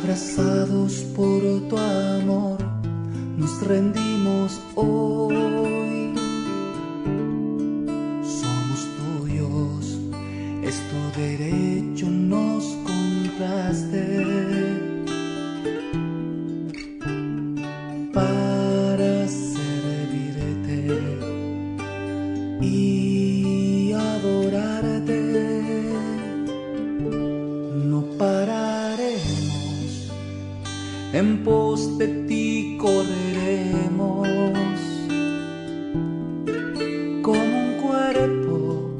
Abrazados por tu amor, nos rendimos hoy. Somos tuyos, es tu derecho, nos compraste para servirte y adorarte. No pararemos, en pos de ti correremos, como un cuerpo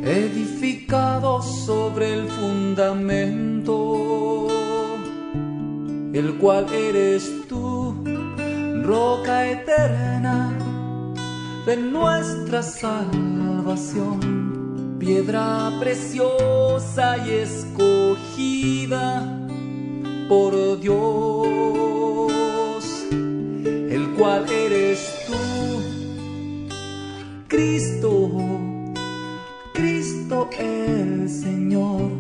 edificado sobre el fundamento, el cual eres tú, roca eterna de nuestra salvación, piedra preciosa y escogida por Dios, el cual eres tú, Cristo, Cristo el Señor.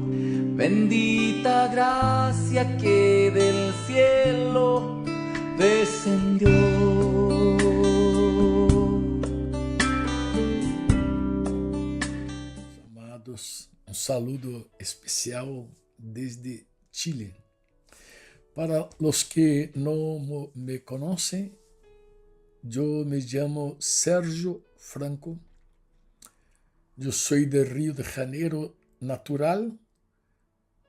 Bendita gracia que del cielo descendió. Amados, un saludo especial desde Chile. Para los que no me conocen, yo me llamo Sérgio Franco. Yo soy de Río de Janeiro natural.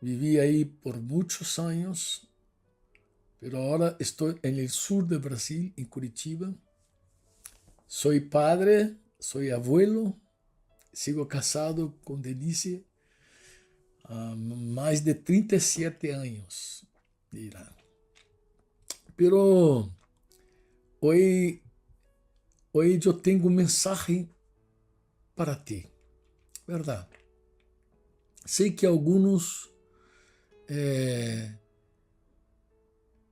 Viví ahí por muchos años, pero ahora estoy en el sur de Brasil, en Curitiba. Soy padre, soy abuelo, sigo casado con Denise há más de 37 años. Dirá. Pero hoy yo tengo un mensaje para ti, ¿verdad? Sei que algunos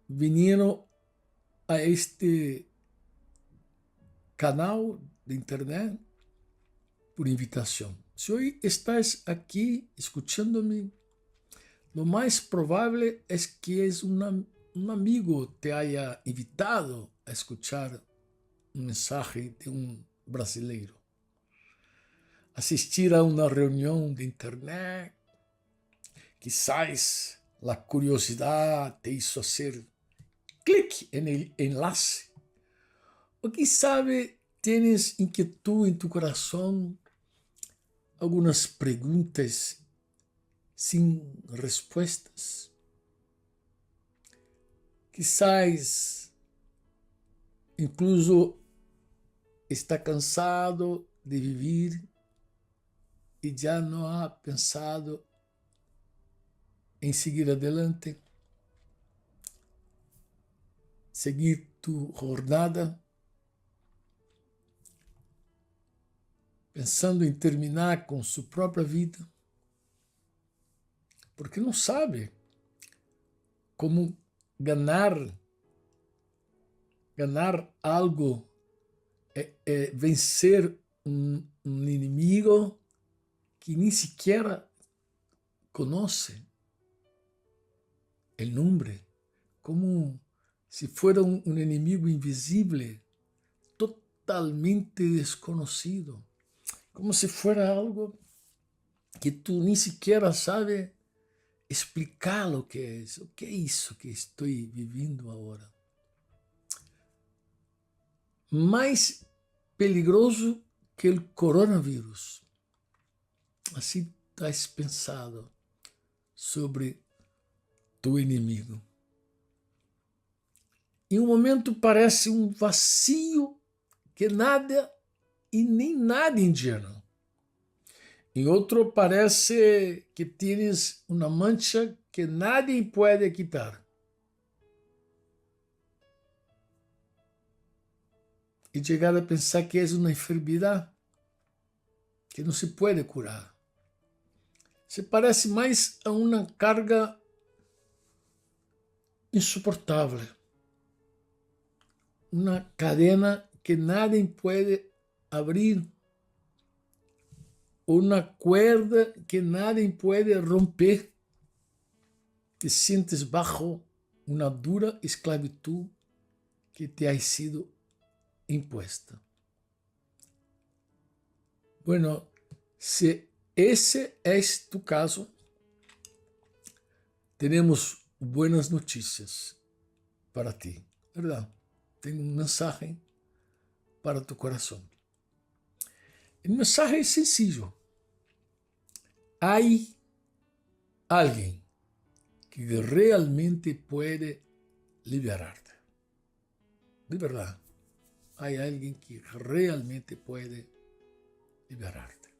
vinieron a este canal de internet por invitación. Si hoy estás aquí escuchándome, lo más probable es que un amigo te haya invitado a escuchar un mensaje de un brasileiro. Asistir a una reunión de internet, quizás la curiosidad te hizo hacer clic en el enlace. O quizás tienes inquietud en tu corazón, algunas preguntas sin respuestas. Quizás incluso está cansado de vivir y ya no ha pensado en seguir adelante, seguir tu jornada, pensando em terminar com sua própria vida, porque não sabe como ganhar algo, vencer um inimigo que nem sequer conhece o nome, como se fosse um inimigo invisível, totalmente desconhecido, como se fosse algo que tu nem sequer sabe explicar o que é isso que estou vivendo agora. Mais peligroso que o coronavírus. Assim estás pensado sobre tu inimigo. Em um momento parece um vazio que nada e nem nada indiano. Em outro parece que tienes uma mancha que nadie pode quitar. E chegar a pensar que é uma enfermidade que não se pode curar. Se parece mais a uma carga insuportável. Uma cadena que nadie pode abrir. Uma cuerda que nadie pode romper. Te sientes bajo una dura esclavitud que te ha sido impuesta. Bueno, si ese es tu caso, tenemos buenas noticias para ti, ¿verdad? Tengo un mensaje para tu corazón. El mensaje es sencillo. Hay alguien que realmente puede liberarte. De verdad, hay alguien que realmente puede liberarte.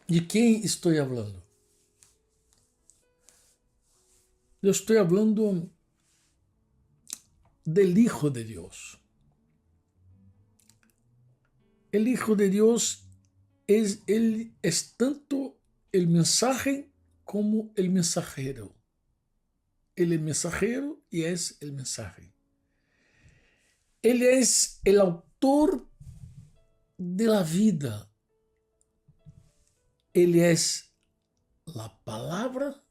¿De quién estoy hablando? Yo estoy hablando del Hijo de Dios. El Hijo de Dios él es tanto el mensaje como el mensajero. Él es mensajero y es el mensaje. Él es el autor de la vida. Él es la palabra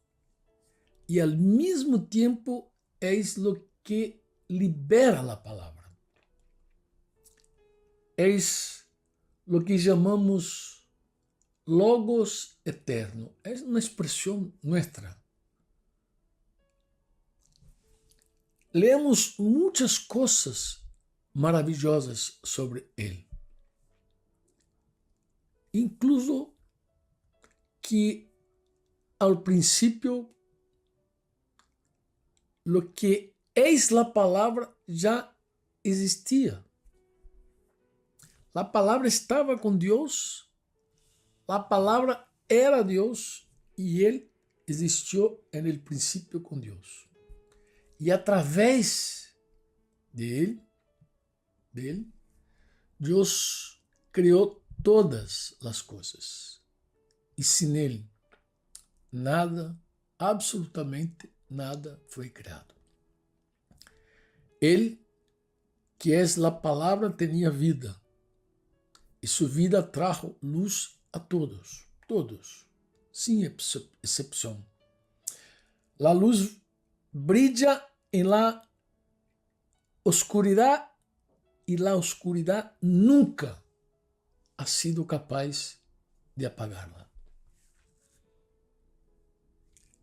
y al mismo tiempo es lo que libera la palabra. Es lo que llamamos logos eterno. Es una expresión nuestra. Leemos muchas cosas maravillosas sobre él. Incluso que al principio lo que es la palabra ya existía. La palabra estaba con Dios, la palabra era Dios y él existió en el principio con Dios. Y a través de él, Dios creó todas las cosas. Y sin él, nada, absolutamente nada fue creado. Él, que es la palabra, tenía vida. Y su vida trajo luz a todos, sin excepción. La luz brilla en la oscuridad y la oscuridad nunca ha sido capaz de apagarla.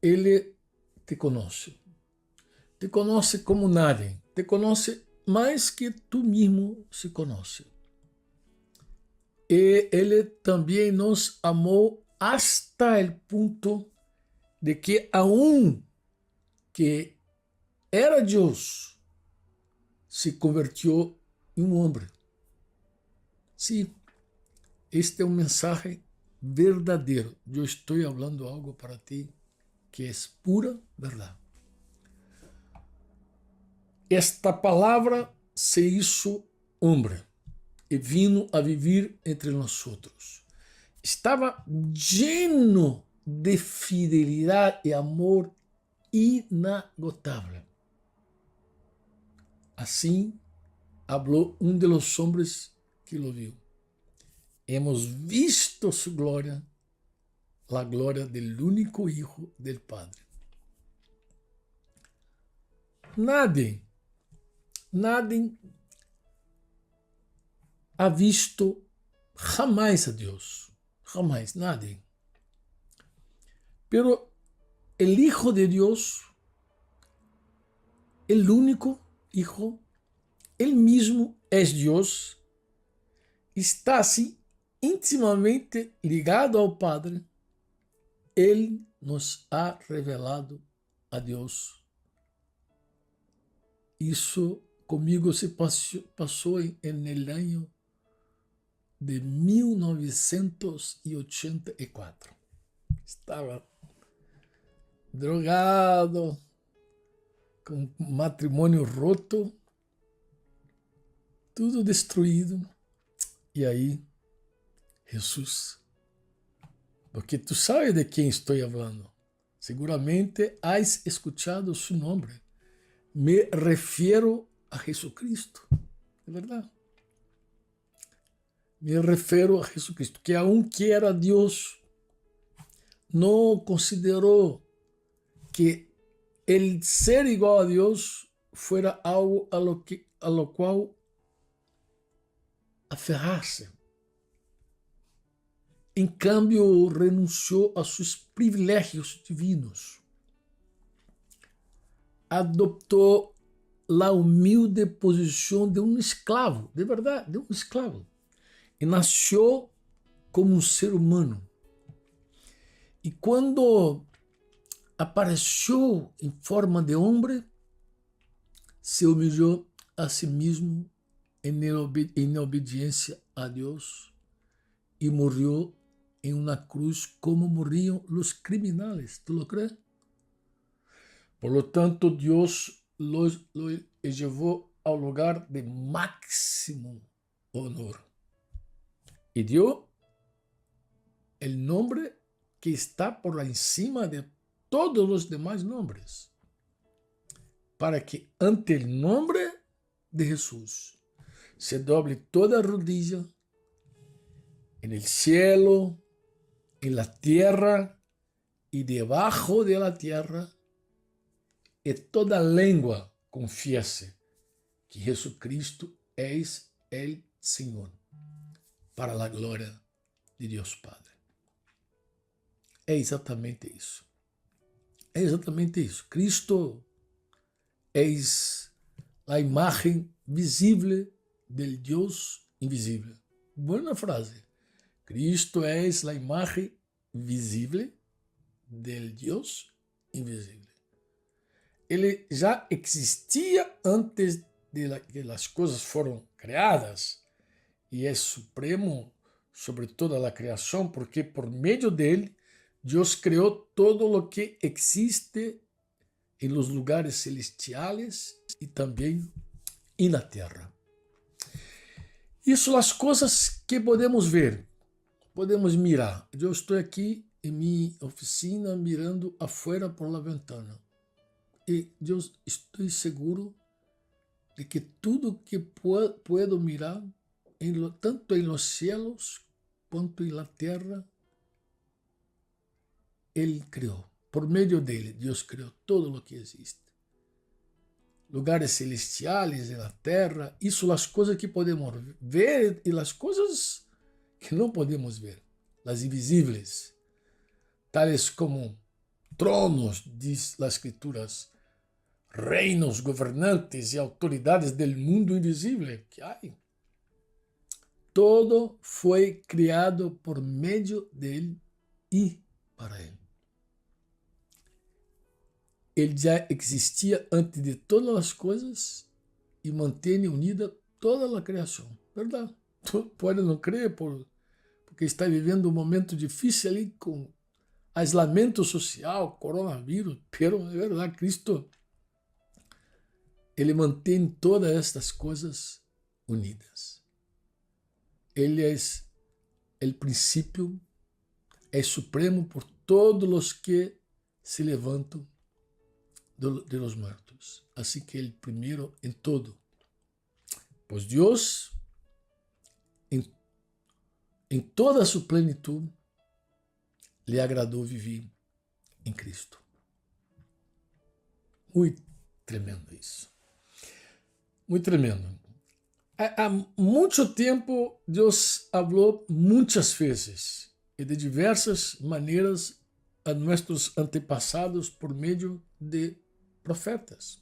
Él te conoce como nadie, te conoce más que tú mismo se conoce. Y Él también nos amó hasta el punto de que aún que era Dios, se convirtió en un hombre. Sí, este es un mensaje verdadero. Yo estoy hablando algo para ti que es pura verdad. Esta palabra se hizo hombre y vino a vivir entre nosotros. Estaba lleno de fidelidad y amor inagotable. Así habló uno de los hombres que lo vio. Hemos visto su gloria, la gloria del único Hijo del Padre. Nadie ha visto jamás a Dios. Jamás, nadie. Pero el Hijo de Dios, el único Hijo, él mismo es Dios, está así íntimamente ligado al Padre. Él nos ha revelado a Dios. Isso comigo se passou en el año de 1984. Estava drogado, com matrimônio roto, tudo destruído. E aí, Jesus, porque tu sabes de quem estou falando. Seguramente has escuchado su nombre. Me refiero a Jesucristo, de verdad. Me refiero a Jesucristo, que aunque era Dios, no consideró que el ser igual a Dios fuera algo a lo cual aferrarse. Em cambio, renunciou a seus privilégios divinos. Adoptou a humilde posição de um escravo, de verdade, de um escravo. E nasceu como um ser humano. E quando apareceu em forma de homem, se humilhou a si mesmo em obediência a Deus e morreu em uma cruz como morriam os criminales. ¿Tú lo crees? Por lo tanto, Dios lo llevó ao lugar de máximo honor y dio el nombre que está por encima de todos los demás nombres, para que ante el nombre de Jesús se doble toda rodilla en el cielo, en la tierra y debajo de la tierra, y toda lengua confiese que Jesucristo es el Señor, para la glória de Deus Padre. É exatamente isso. É exatamente isso. Cristo é a imagem visível del Deus invisível. Boa frase. Cristo é a imagem visível del Deus invisível. Ele já existia antes de que as coisas foram criadas e é supremo sobre toda a criação, porque por meio dele Deus criou todo o que existe em los lugares celestiais e também na terra. Isso as coisas que podemos ver, podemos mirar. Eu estou aqui em minha oficina mirando afuera por la ventana. E eu estou seguro de que tudo que puedo mirar, tanto em los cielos quanto em la terra, Ele criou. Por meio dele, Deus criou todo o que existe. Lugares celestiais na terra, isso as coisas que podemos ver e as coisas que não podemos ver, as invisíveis, tais como tronos, diz as Escrituras, reinos, governantes e autoridades del mundo invisível que há. Todo foi criado por meio dele e para ele. Ele já existia antes de todas as coisas e mantém unida toda a criação. Verdade? Tu pode não crer porque está vivendo um momento difícil ali com isolamento social, coronavírus, pero é verdade, Cristo, ele mantém todas estas coisas unidas. Ele é o princípio, é supremo por todos os que se levantam de los muertos. Así que el primero en todo. Pues Dios, en toda su plenitud, le agradó vivir en Cristo. Muy tremendo isso. Muy tremendo. Há muito tempo, Deus falou muitas vezes e de diversas maneiras a nossos antepassados por meio de profetas.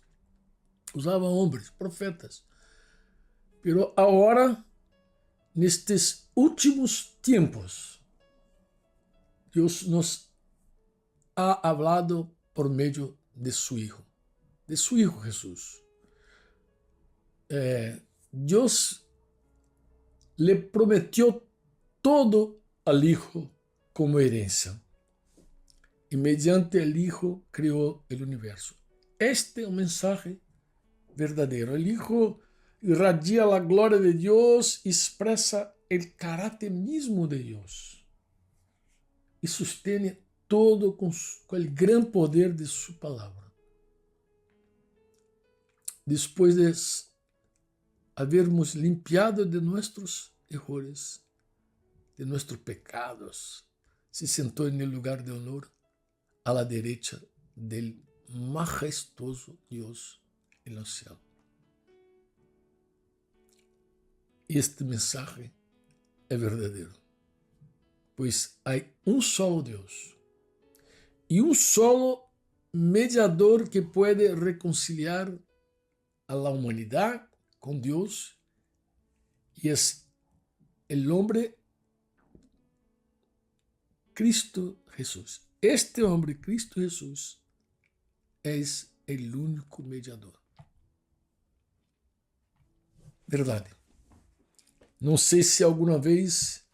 Usavam homens, profetas. Pero agora, nestes últimos tempos, Deus nos ha hablado por meio de su Hijo Jesús. Deus le prometió todo al Hijo como herencia. Y mediante el Hijo creó el universo. Este es un mensaje verdadero. El Hijo irradia la gloria de Dios, expresa el carácter mismo de Dios y sostiene todo con el gran poder de su palabra. Después de habermos limpiado de nuestros errores, de nuestros pecados, se sentó en el lugar de honor a la derecha del majestuoso Dios en los cielos. Este mensaje é verdadeiro, pois há um solo Deus e um solo mediador que pode reconciliar a la humanidad con Dios, y es el hombre Cristo Jesús. Este hombre, Cristo Jesús, es el único mediador. Verdade. Não sei se alguma vez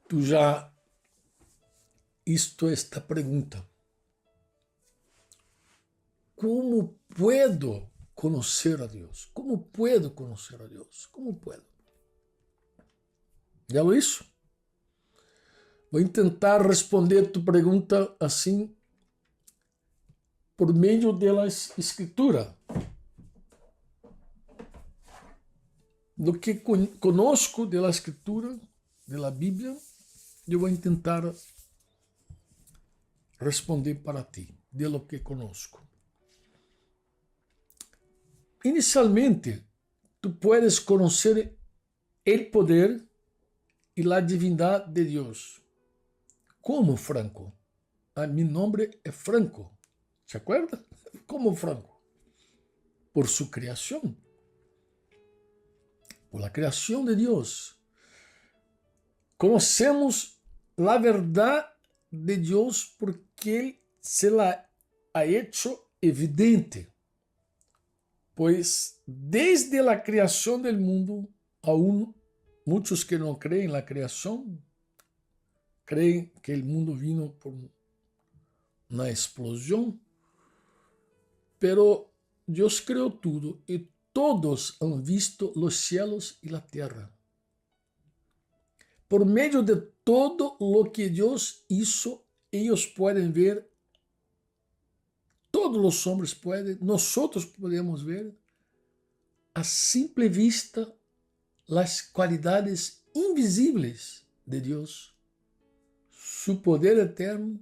tu já esta pergunta. Como puedo conhecer a Deus? Como puedo conhecer a Deus? Como puedo? Já lo hizo? Vou tentar responder tu pergunta assim por meio da Escritura. Do que conosco da Escritura, da Bíblia, eu vou tentar responder para ti, de lo que conosco. Inicialmente, tu puedes conhecer o poder e a divindade de Deus. Como, Franco? Mi nome é Franco. ¿Se acuerda? Como Franco? Por su creación. Por la creación de Dios. Conocemos la verdad de Dios porque Él se la ha hecho evidente. Pues desde la creación del mundo, aún muchos que no creen en la creación, creen que el mundo vino por una explosión, pero Dios creó todo y todos han visto los cielos y la tierra. Por medio de todo lo que Dios hizo, ellos pueden ver, todos los hombres pueden, nosotros podemos ver a simple vista las cualidades invisibles de Dios, su poder eterno,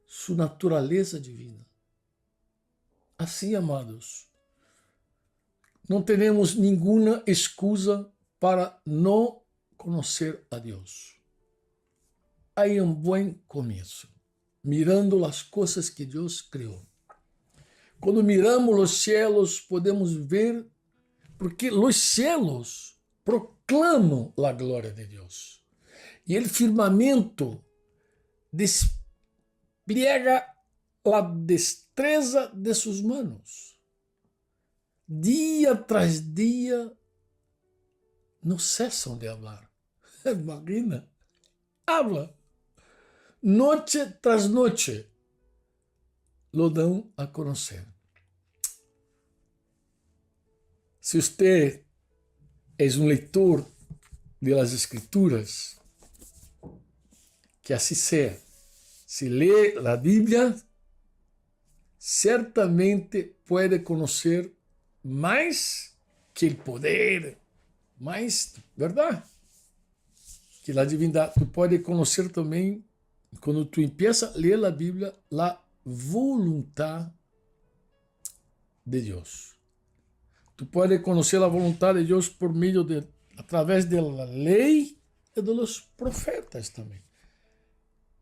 su naturaleza divina. Assim, amados, não temos nenhuma excusa para não conhecer a Deus. Há um bom começo, mirando as coisas que Deus criou. Quando miramos os céus, podemos ver, porque os céus proclamam a glória de Deus. E o firmamento despliega a destreza de suas manos. Dia tras dia, não cessam de falar. Imagina, habla. Noite tras noite, lo dão a conhecer. Se você é um leitor das Escrituras, que assim seja. Se lê a Bíblia, certamente pode conhecer mais que o poder, mais, verdade? Que a divindade. Tu pode conhecer também, quando tu empieza a ler a Bíblia, a voluntade de Deus. Tu pode conhecer a vontade de Deus por meio de, através da lei e dos profetas também.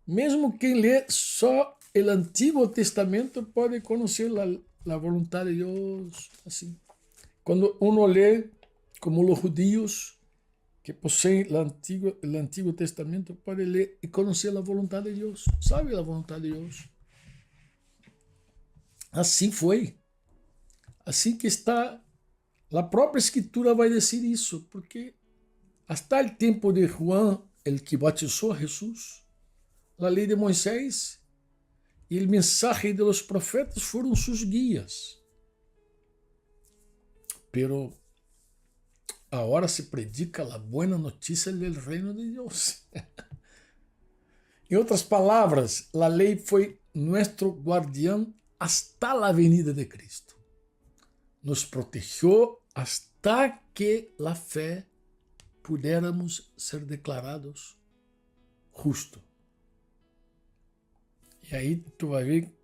Mesmo quem lê só o Antigo Testamento pode conhecer a vontade de Deus assim. Quando uno lê, como os judeus que possuem o Antigo Testamento, pode ler e conhecer a vontade de Deus. Sabe a vontade de Deus? Assim foi. Assim que está. A própria Escritura vai dizer isso, porque até o tempo de Juan, el que batizou a Jesus, a lei de Moisés e o mensagem de los profetas foram seus guias. Pero agora se predica a boa notícia do reino de Deus. Em outras palavras, a lei foi nosso guardião hasta a venida de Cristo. Nos protegeu hasta que a fé pudiéramos ser declarados justos. E aí tu vai ver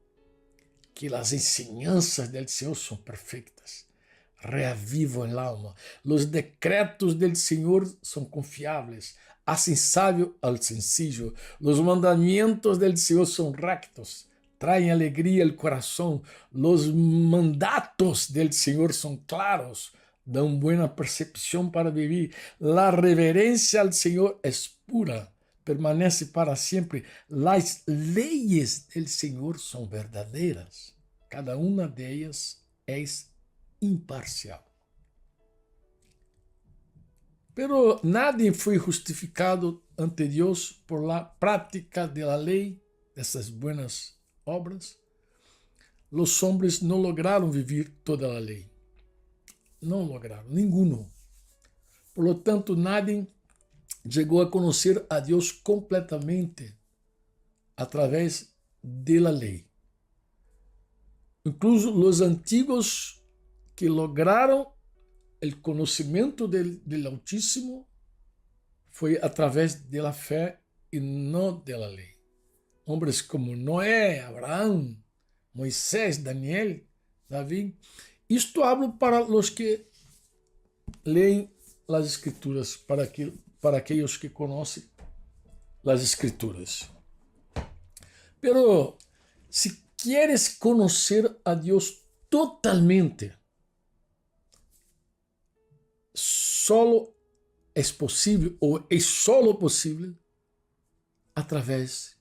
que as enseñanças del Senhor são perfeitas, reavivam el alma. Os decretos del Senhor são confiáveis, hacen sabio al sencillo. Los mandamientos del Senhor são rectos, traem alegria al coração. Los mandatos del Senhor são claros, dão buena percepção para vivir. La reverencia al Senhor es pura, permanece para sempre. Las leyes del Senhor são verdadeiras, cada uma delas é imparcial. Pero nadie foi justificado ante Deus por la prática de la ley, dessas buenas obras. Los hombres não lograram vivir toda a lei. Não lograram, ninguno. Por lo tanto, nadie chegou a conhecer a Deus completamente através de la lei. Incluso os antigos que lograram o conhecimento del Altíssimo foi através de la fé e não de la lei. Homens como Noé, Abraão, Moisés, Daniel, Davi. Isto hablo para os que leem as Escrituras, para aqueles que conhecem as Escrituras. Pero se quieres conhecer a Deus totalmente, solo é possível, ou é solo possível, através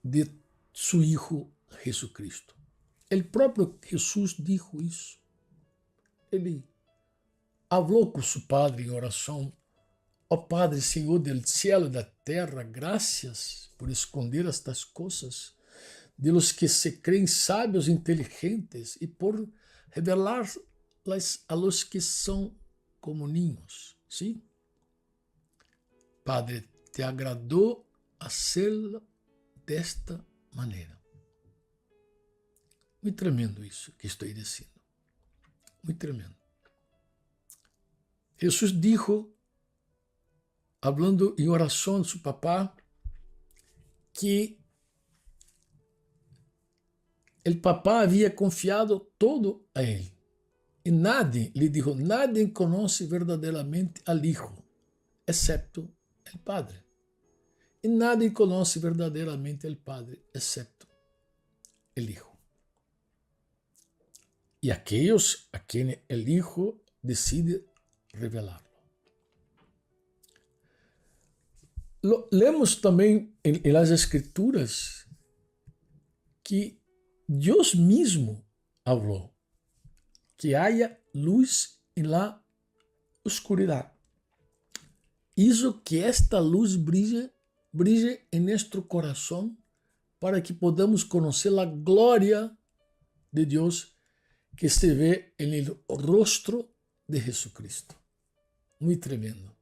de seu Hijo Jesucristo. O próprio Jesus dijo isso. Ele falou com seu Padre em oração: ó Padre, Senhor del cielo e da terra, graças por esconder estas coisas de los que se creem sábios e inteligentes e por revelar-las a los que são como niños. ¿Sí? Padre, te agradou hacerlo desta maneira. Muito tremendo isso que estou dizendo. Muito tremendo. Jesus dijo, hablando em oração a seu papá, que o papá havia confiado todo a ele. E nadie, lhe dijo, nadie conoce verdadeiramente al Hijo, excepto el Padre. E nadie conoce verdadeiramente el Padre, excepto el Hijo. E aqueles a quem el Hijo decide revelarlo. Lemos também em las Escrituras que Deus mesmo falou que haya luz en la oscuridad. Hizo que esta luz brille en nuestro corazón para que podamos conocer la gloria de Dios que se ve en el rostro de Jesucristo. Muy tremendo.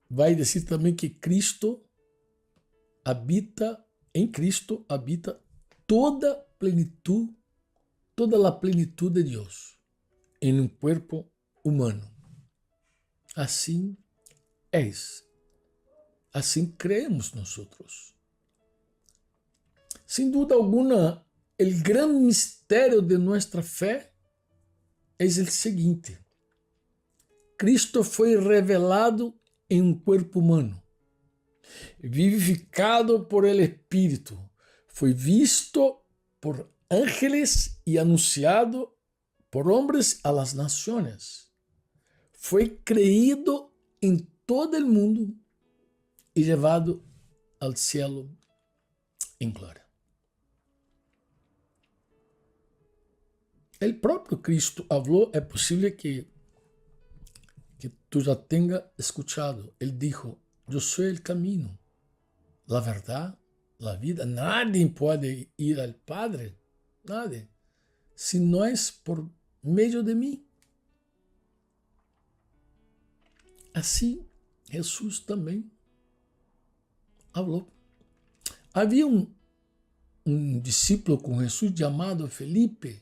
Vai dizer também que em Cristo habita toda a plenitud de Deus em um corpo humano. Assim é. Assim creemos nós. Sem dúvida alguma, o grande mistério de nossa fé é o seguinte: Cristo foi revelado em um corpo humano, vivificado por el Espírito, foi visto por ángeles e anunciado por homens a las naciones. Foi creído em todo el mundo e levado al cielo em glória. O próprio Cristo falou, é possível que tu já tenha escuchado. Ele dijo: eu sou o caminho, a verdade, a vida. Nadie pode ir al Padre, nadie, se não é por meio de mim. Assim, Jesus também falou. Havia um discípulo com Jesus chamado Felipe,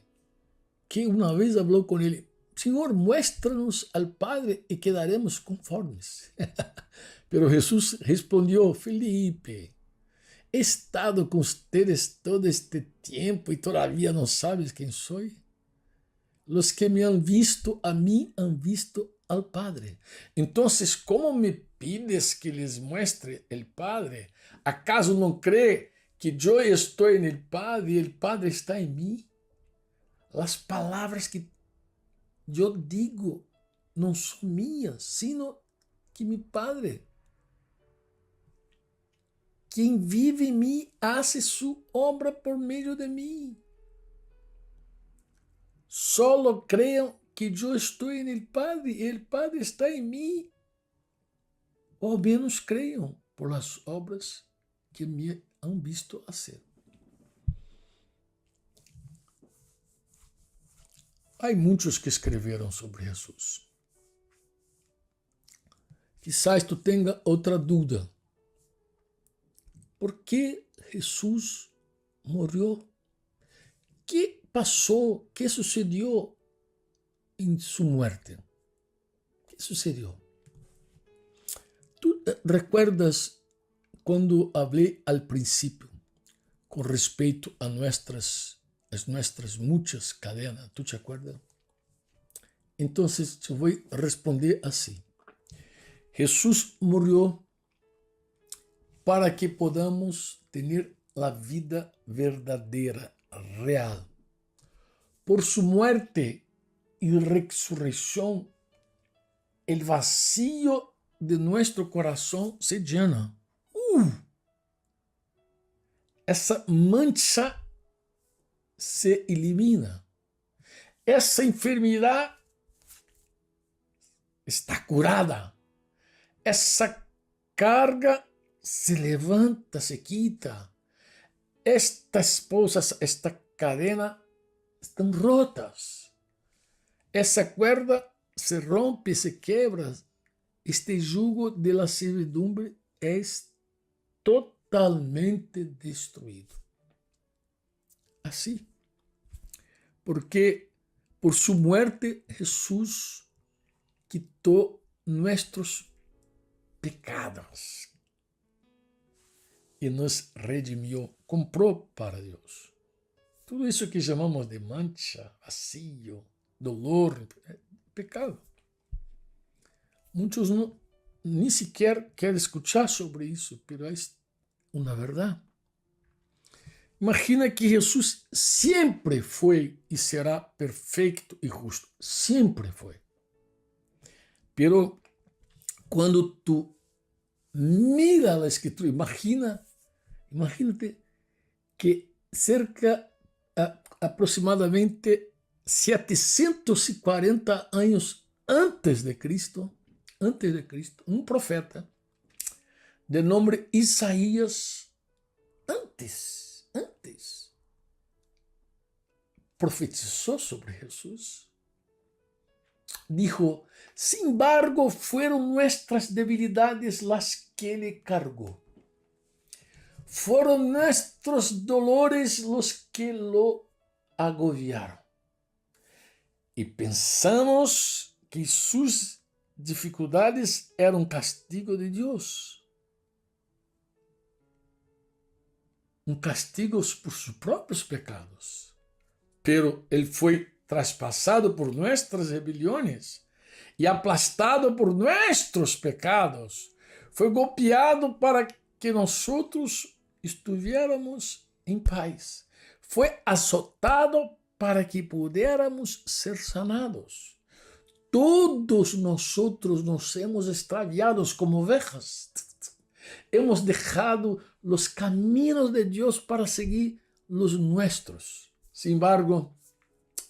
que uma vez falou com ele: Senhor, muestra-nos al Padre e quedaremos conformes. Pero Jesus respondeu: Felipe, He estado con ustedes todo este tiempo y todavía no sabes quién soy. Los que me han visto a mí han visto al Padre. Entonces, ¿cómo me pides que les muestre el Padre? ¿Acaso no cree que yo estoy en el Padre y el Padre está en mí? Las palabras que yo digo no son mías, sino que mi Padre, quien vive en mí, hace su obra por medio de mí. Solo crean que yo estoy en el Padre y el Padre está en mí. O menos crean por las obras que me han visto hacer. Hay muchos que escribieron sobre Jesús. Quizás tú tengas otra duda. ¿Por qué Jesús murió? ¿Qué pasó? ¿Qué sucedió en su muerte? ¿Qué sucedió? ¿Tú recuerdas cuando hablé al principio con respecto a nuestras muchas cadenas? ¿Tú te acuerdas? Entonces yo voy a responder así. Jesús murió para que podamos tener la vida verdadera, real. Por su muerte y resurrección, el vacío de nuestro corazón se llena. Esa mancha se elimina. Esa enfermedad está curada. Esa carga se levanta, se quita. Estas esposas, esta cadena están rotas. Esa cuerda se rompe, se quebra. Este yugo de la servidumbre es totalmente destruido. Así. Porque por su muerte Jesús quitó nuestros pecados y nos redimió, compró para Dios. Todo eso que llamamos de mancha, vacío, dolor, pecado. Muchos ni siquiera quieren escuchar sobre eso, pero es una verdad. Imagina que Jesús siempre fue y será perfecto y justo. Siempre fue. Pero cuando tú miras la Escritura, imagínate que aproximadamente 740 años antes de Cristo, un profeta de nombre Isaías, antes, profetizó sobre Jesús. Dijo, sin embargo, fueron nuestras debilidades las que le cargó. Fueron nuestros dolores los que lo agobiaron. Y pensamos que sus dificultades eran castigo de Dios. Un castigo por sus propios pecados. Pero él fue traspasado por nuestras rebeliones y aplastado por nuestros pecados. Fue golpeado para que nosotros estuviéramos en paz. Fue azotado para que pudiéramos ser sanados. Todos nosotros nos hemos extraviado como ovejas. Hemos dejado los caminos de Dios para seguir los nuestros. Sin embargo,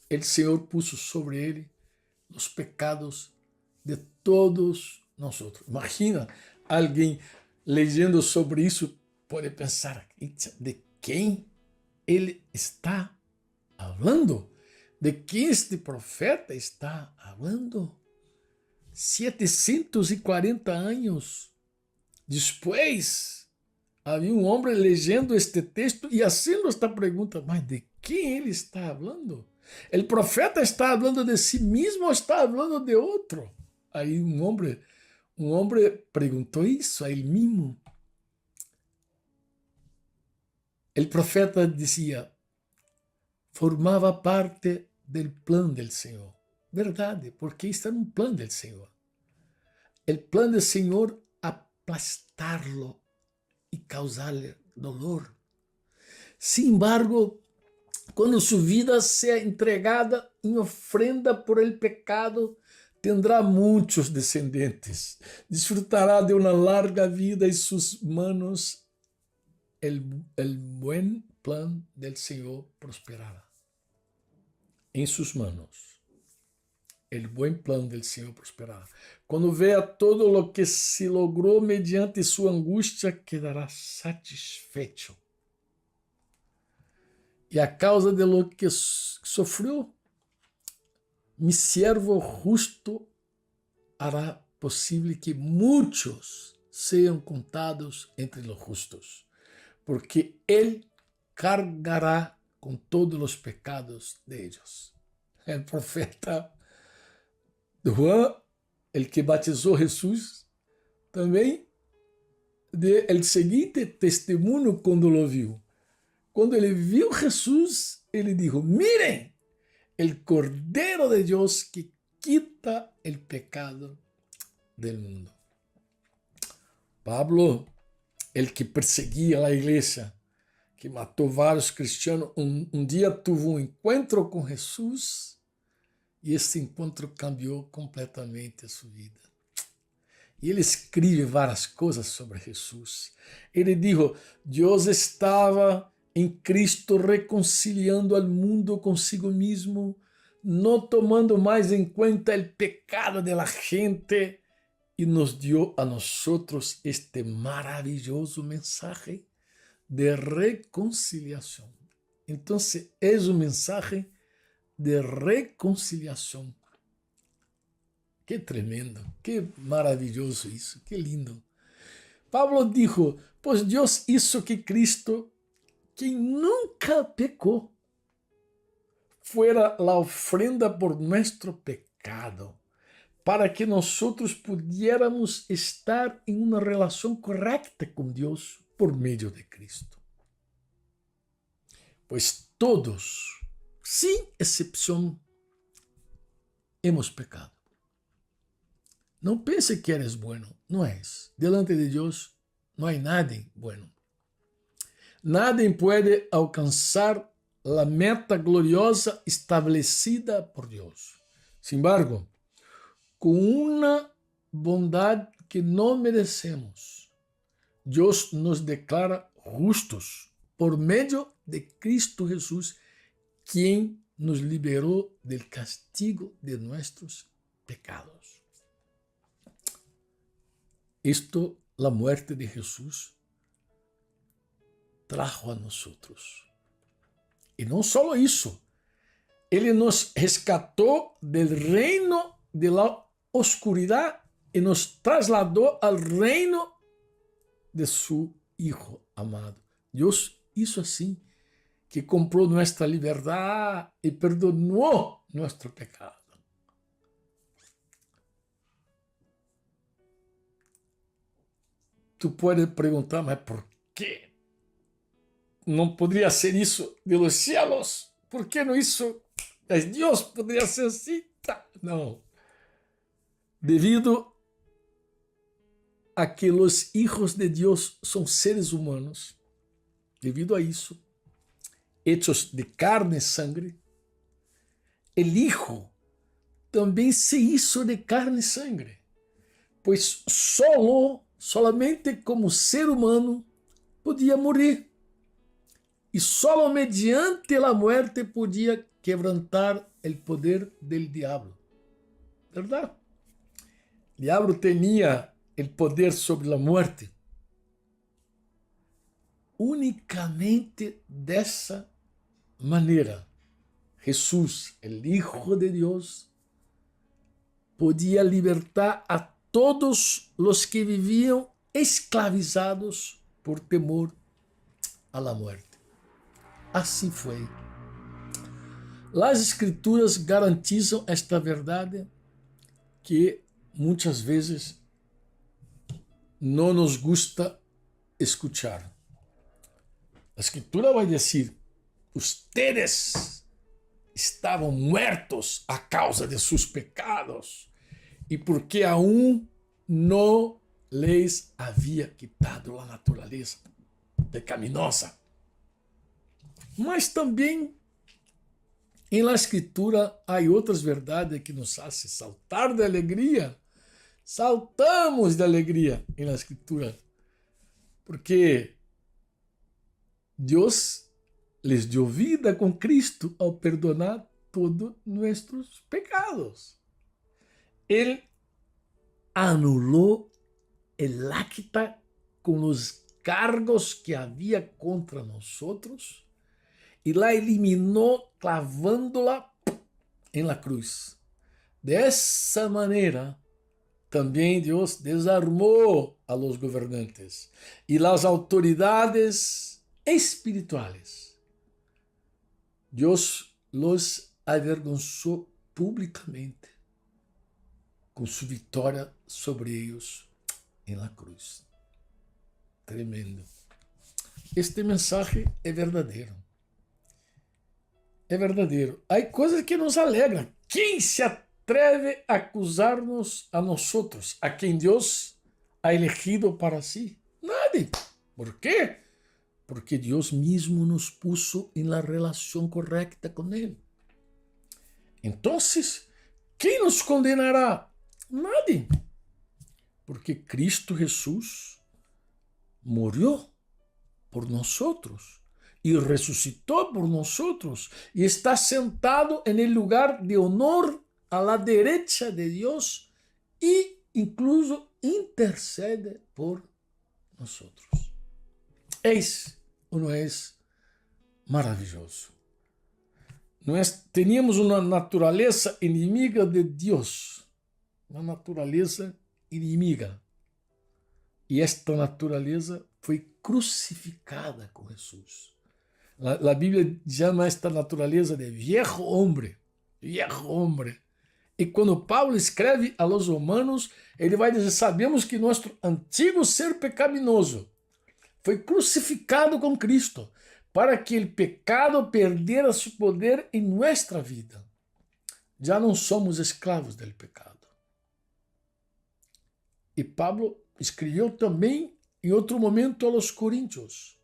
el Señor puso sobre él los pecados de todos nosotros. Imagina, alguien leyendo sobre eso puede pensar, ¿de quién él está hablando? ¿De quién este profeta está hablando? 740 años después, había un hombre leyendo este texto y haciendo esta pregunta, ¿mas de quién él está hablando? ¿El profeta está hablando de sí mismo o está hablando de otro? Ahí un hombre preguntó eso a él mismo. El profeta decía, formaba parte del plan del Señor. Verdade, porque está en un plan del Señor. El plan del Señor aplastarlo y causarle dolor. Sin embargo, cuando su vida sea entregada en ofrenda por el pecado, tendrá muchos descendientes. Disfrutará de una larga vida y sus manos el buen plan del Señor prosperará. En sus manos, el buen plan del Señor prosperará. Cuando vea todo lo que se logró mediante su angustia, quedará satisfecho. Y a causa de lo que sufrió, mi siervo justo hará posible que muchos sean contados entre los justos, porque él cargará con todos los pecados de ellos. El profeta Juan, el que bautizó Jesús, también dio el siguiente testimonio cuando lo vio. Cuando ele viu Jesus, ele dijo, miren, el Cordero de Dios que quita el pecado del mundo. Pablo, el que perseguía la iglesia, que matou vários cristianos, um dia tuvo um encontro com Jesus e esse encontro cambiou completamente a sua vida. E ele escreve várias coisas sobre Jesus. Ele dijo, Deus estava em Cristo reconciliando al mundo consigo mismo, não tomando mais em conta o pecado de la gente, e nos dio a nosotros este maravilloso mensaje de reconciliação. Então, é um mensagem de reconciliação. Que tremendo, que maravilloso isso, que lindo. Pablo dijo, pues Dios hizo que Cristo, quien nunca pecó, fuera la ofrenda por nuestro pecado, para que nosotros pudiéramos estar en una relación correcta con Dios por medio de Cristo. Pues todos, sin excepción, hemos pecado. No pense que eres bueno, no es. Delante de Dios no hay nadie bueno. Nadie puede alcanzar la meta gloriosa establecida por Dios. Sin embargo, con una bondad que no merecemos, Dios nos declara justos por medio de Cristo Jesús, quien nos liberó del castigo de nuestros pecados. Esto, la muerte de Jesús, trajo a nosotros. Y no solo eso, Ele nos rescatou del reino de la oscuridad y nos trasladó al reino de su Hijo amado. Dios hizo así, que compró nuestra libertad y perdonó nuestro pecado. Tú puedes preguntarme, ¿por qué no podría hacer eso de los cielos? ¿Por qué no hizo? Dios podría ser así. No. Debido a que los hijos de Dios son seres humanos, debido a eso, hechos de carne y sangre, el Hijo también se hizo de carne y sangre, pues solamente como ser humano podía morir, y solo mediante la muerte podía quebrantar el poder del diablo. ¿Verdad? El diablo tenía el poder sobre la muerte. Únicamente de esa manera, Jesús, el Hijo de Dios, podía libertar a todos los que vivían esclavizados por temor a la muerte. Así fue. Las Escrituras garantizan esta verdad que muchas veces no nos gusta escuchar. A Escritura vai dizer: ustedes estavam muertos a causa de seus pecados e porque aún não les havia quitado a natureza pecaminosa. Mas também em la Escritura há outras verdades que nos fazem saltar de alegria. Saltamos de alegria em la Escritura, porque Deus les deu vida com Cristo ao perdonar todos nossos pecados. Ele anulou el acta com os cargos que havia contra nós e la eliminou clavándola em la cruz. Dessa maneira, também Deus desarmou a los governantes e las autoridades espirituales. Deus los avergonzou publicamente com sua vitória sobre eles em la cruz. Tremendo. Este mensagem é verdadeiro. É verdadeiro. Há coisas que nos alegram. Quem se atreve a acusar-nos a nós, a quem Deus ha elegido para si? Nadie. Por quê? Porque Deus mesmo nos puso em la relação correta com Ele. Então, quem nos condenará? Nadie. Porque Cristo Jesus morreu por nós e ressuscitou por nós e está sentado en el lugar de honor a la derecha de Deus e incluso intercede por nós. ¿Es ou não é maravilhoso? Teníamos uma natureza inimiga de Deus, uma natureza inimiga. E esta natureza foi crucificada com Jesus. A Bíblia chama esta natureza de viejo hombre. Viejo hombre. E quando Paulo escreve a los romanos, ele vai dizer: sabemos que nosso antigo ser pecaminoso foi crucificado com Cristo para que o pecado perdera seu poder em nossa vida. Já não somos escravos do pecado. E Pablo escreveu também em outro momento a los coríntios.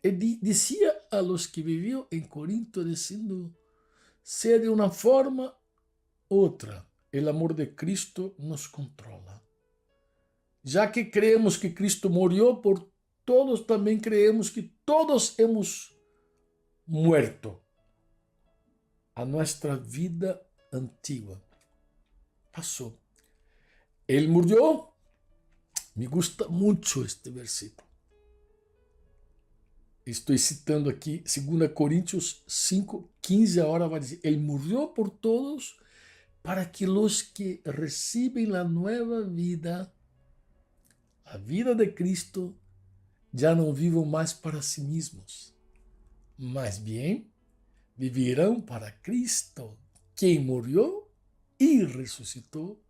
Ele dizia a los que viviam em Corinto, dizendo: se de uma forma outra, o amor de Cristo nos controla. Já que creemos que Cristo morreu por todos, também creemos que todos hemos muerto. A nossa vida antiga passou. Ele morreu. Me gusta muito este versículo. Estou citando aqui 2 Coríntios 5, 15, agora vai dizer: Ele morreu por todos para que os que recebem a nova vida, a vida de Cristo, já não vivam mais para si mesmos, mas bem viverão para Cristo, quem morreu e ressuscitou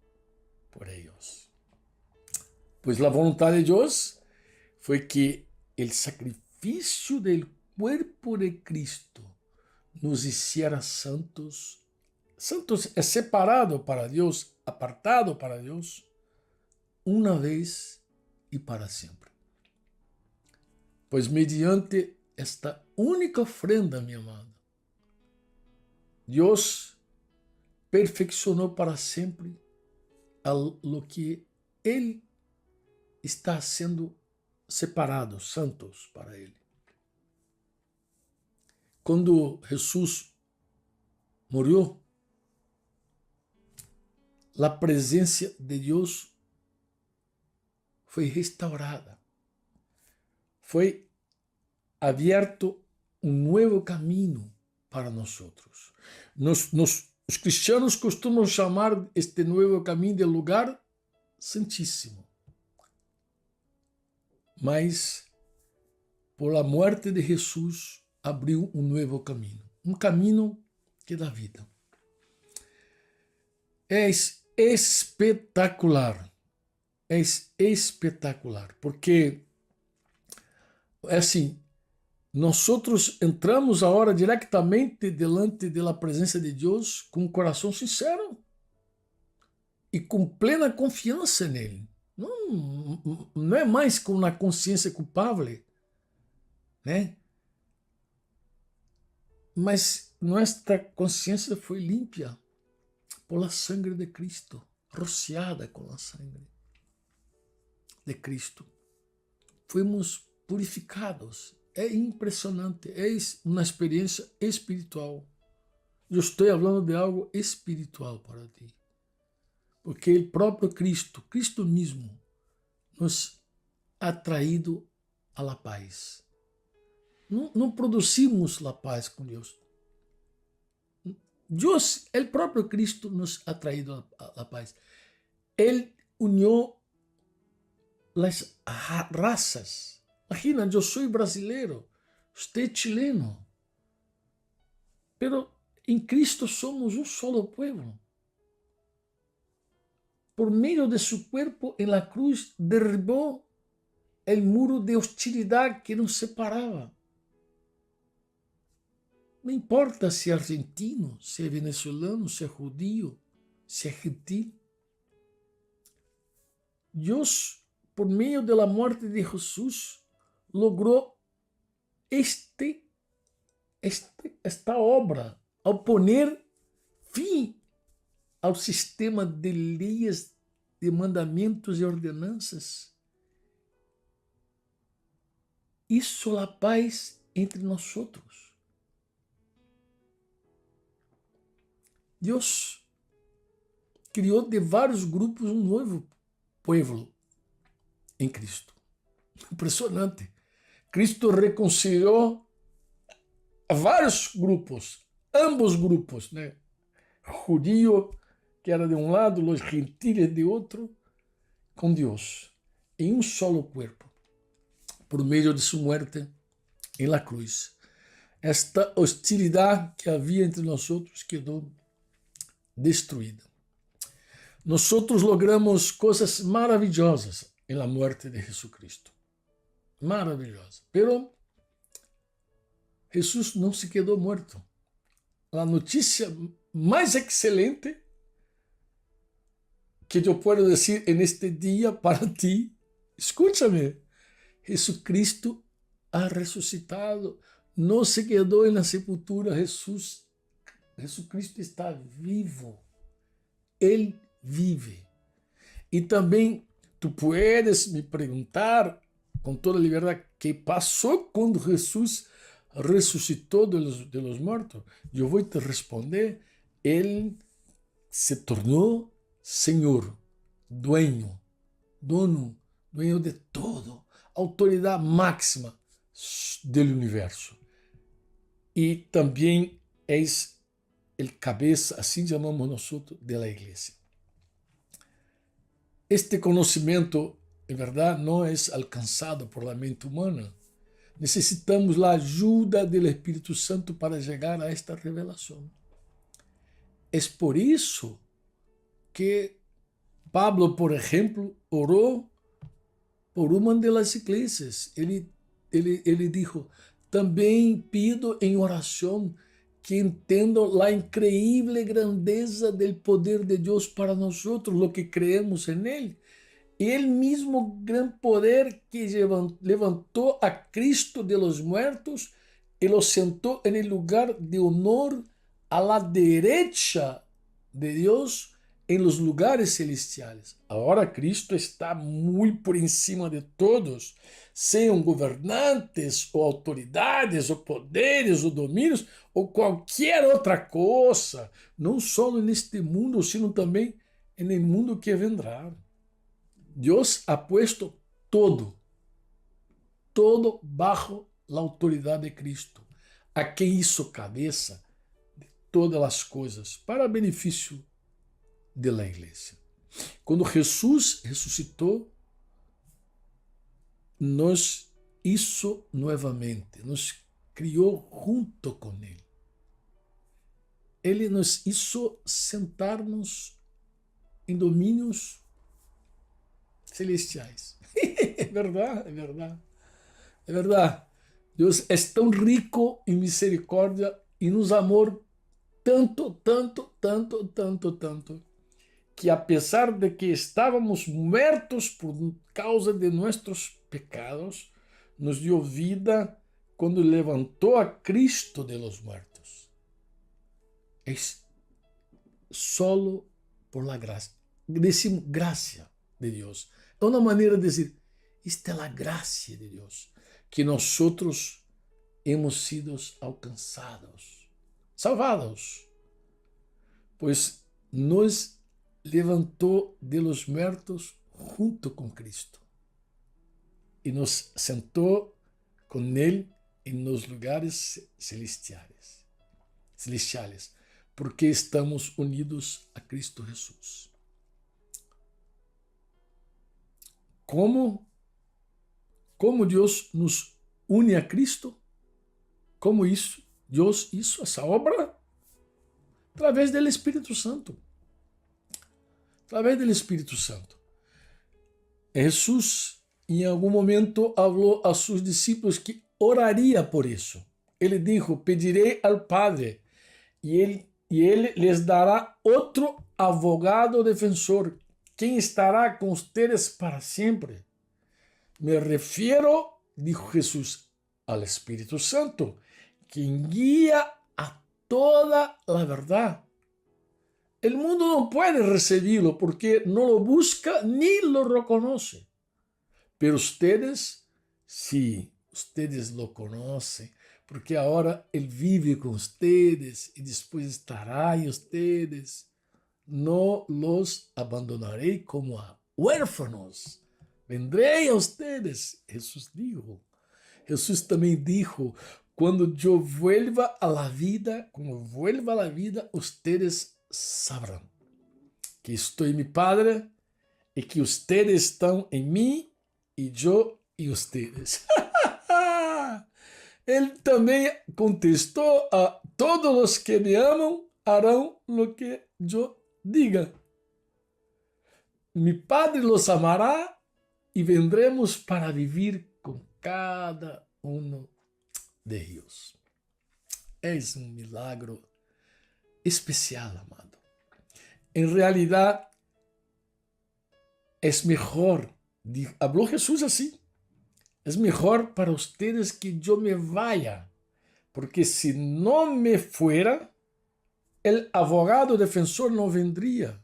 por eles. Pois a vontade de Deus foi que o sacrifício do corpo de Cristo nos hiciera santos. Santos é separado para Deus, apartado para Deus, uma vez e para sempre. Pois mediante esta única ofrenda, meu amado, Deus perfeccionou para sempre lo que Ele está sendo separado, santos para Ele. Quando Jesus morreu, a presença de Deus foi restaurada. Foi aberto um novo caminho para nós. Os cristianos costumam chamar este novo caminho de lugar santíssimo. Mas, por a morte de Jesus, abriu um novo caminho. Um caminho que dá vida. É espetacular. É espetacular. Porque, é assim, nosotros entramos ahora directamente delante de la presencia de Dios con un corazón sincero y con plena confianza en Él. Não é mais com uma consciência culpável, né? Mas nossa consciência foi limpa por la sangre de Cristo, rociada com a sangre de Cristo. Fuimos purificados. É impressionante, é uma experiência espiritual. Eu estou falando de algo espiritual para ti. Porque o próprio Cristo, Cristo mesmo, nos ha traído a la paz. Não produzimos a paz com Deus. Deus, o próprio Cristo, nos ha traído a paz. Ele uniu as raças. Imagina, eu sou brasileiro, você é chileno. Pero em Cristo somos um solo pueblo. Por meio de seu corpo em la cruz, derribou o muro de hostilidade que nos separava. Não importa se é argentino, se é venezuelano, se é judío, se é gentil. Deus, por meio da morte de Jesus, logrou esta obra ao poner fim ao sistema de leis, de mandamentos e ordenanças. Isso é a paz entre nós outros. Deus criou de vários grupos um novo povo em Cristo. Impressionante. Cristo reconciliou vários grupos, ambos grupos, né? Judío, que era de um lado, os gentiles de outro, com Deus, em um solo corpo, por meio de sua morte em la cruz. Esta hostilidade que havia entre nós outros quedou destruída. Nós outros logramos coisas maravilhosas em la morte de Jesucristo. Maravilhosa. Pero Jesus não se quedou morto. A notícia mais excelente que eu posso dizer neste dia para ti, escúchame, Jesucristo ha ressuscitado, não se quedou na sepultura, Jesucristo está vivo, Ele vive. E também tu puedes me perguntar com toda a liberdade que passou quando Jesus ressuscitou de los mortos. Eu vou te responder, Ele se tornou Senhor, dueño, dono, dueño de todo, autoridade máxima do universo. E também és el cabeça, assim chamamos nós de la igreja. Este conhecimento, em verdade, não é alcançado por la mente humana. Necessitamos a ajuda do Espírito Santo para chegar a esta revelação. É por isso que Pablo, por exemplo, orou por uma das igrejas. Ele dijo, também pido em oração que entendam a increíble grandeza do poder de Deus para nós, lo que creemos em Ele. El mismo gran poder que levantou a Cristo de los muertos e lo sentó en el lugar de honor a la derecha de Deus em los lugares celestiales. Agora Cristo está muito por encima de todos, sejam governantes, ou autoridades, ou poderes, ou domínios, ou qualquer outra coisa, não só neste mundo, sino também no mundo que vendrá. Deus ha puesto todo bajo la autoridade de Cristo, a quem hizo cabeça de todas as coisas, para benefício de la igreja. Quando Jesus ressuscitou, nos hizo novamente, nos criou junto com Ele. Ele nos hizo sentar-nos em domínios celestiais. É verdade, é verdade. É verdade. Deus é tão rico em misericórdia e nos amor tanto, tanto, tanto, tanto, tanto, que apesar de que estávamos muertos por causa de nossos pecados, nos dio vida quando levantou a Cristo de los muertos. É solo por la gracia. Decimos gracia de Deus. É uma maneira de dizer, esta é a gracia de Deus, que nós hemos sido alcançados, salvados, pois nos levantou de los muertos junto com Cristo e nos sentou com Ele nos lugares celestiais, porque estamos unidos a Cristo Jesus. Como Deus nos une a Cristo? Como isso? Deus hizo essa obra através do Espírito Santo. Através do Espírito Santo. Jesus, em algum momento, falou a seus discípulos que oraria por isso. Ele disse, pedirei ao Padre, e ele lhes dará outro advogado defensor, quem estará com ustedes para sempre. Me refiro, dijo Jesus, ao Espírito Santo, quem guia a toda a verdade. O mundo não pode recebê-lo porque não lo busca ni lo reconoce. Pero ustedes, sí, ustedes lo conocen, porque agora ele vive com ustedes e depois estará em ustedes. No los abandonarei como a huérfanos. Vendrei a ustedes. Jesús dijo. Jesús também dijo, quando eu vuelva a la vida, ustedes sabrán que estou em mi Padre e que ustedes estão em mim e eu em ustedes. Ele também contestou a todos os que me amam harão lo que eu diga. Mi Padre los amará e vendremos para viver com cada um de ellos. É um milagro especial, amado. Em realidade, é melhor, falou Jesus assim, é melhor para ustedes que eu me vaya, porque se não me fuera, el abogado defensor não vendría.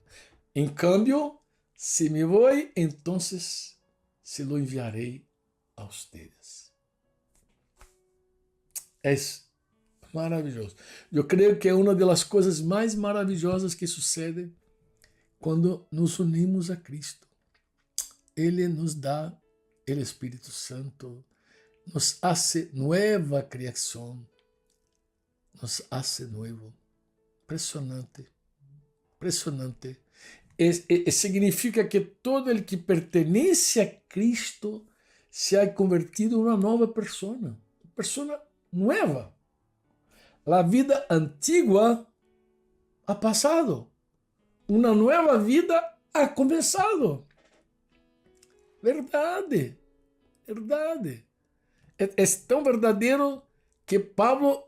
Em cambio, se me vou, entonces se lo enviarei a ustedes. É maravilhoso. Eu creio que é uma das coisas mais maravilhosas que sucede quando nos unimos a Cristo. Ele nos dá o Espírito Santo, nos hace nueva criação, nos hace nuevo. Impressionante, impressionante. Significa que todo el que pertenece a Cristo se ha convertido em uma nova persona nueva. A vida antigua ha passado, uma nova vida ha começado. Verdade, verdade. É tão verdadeiro que Pablo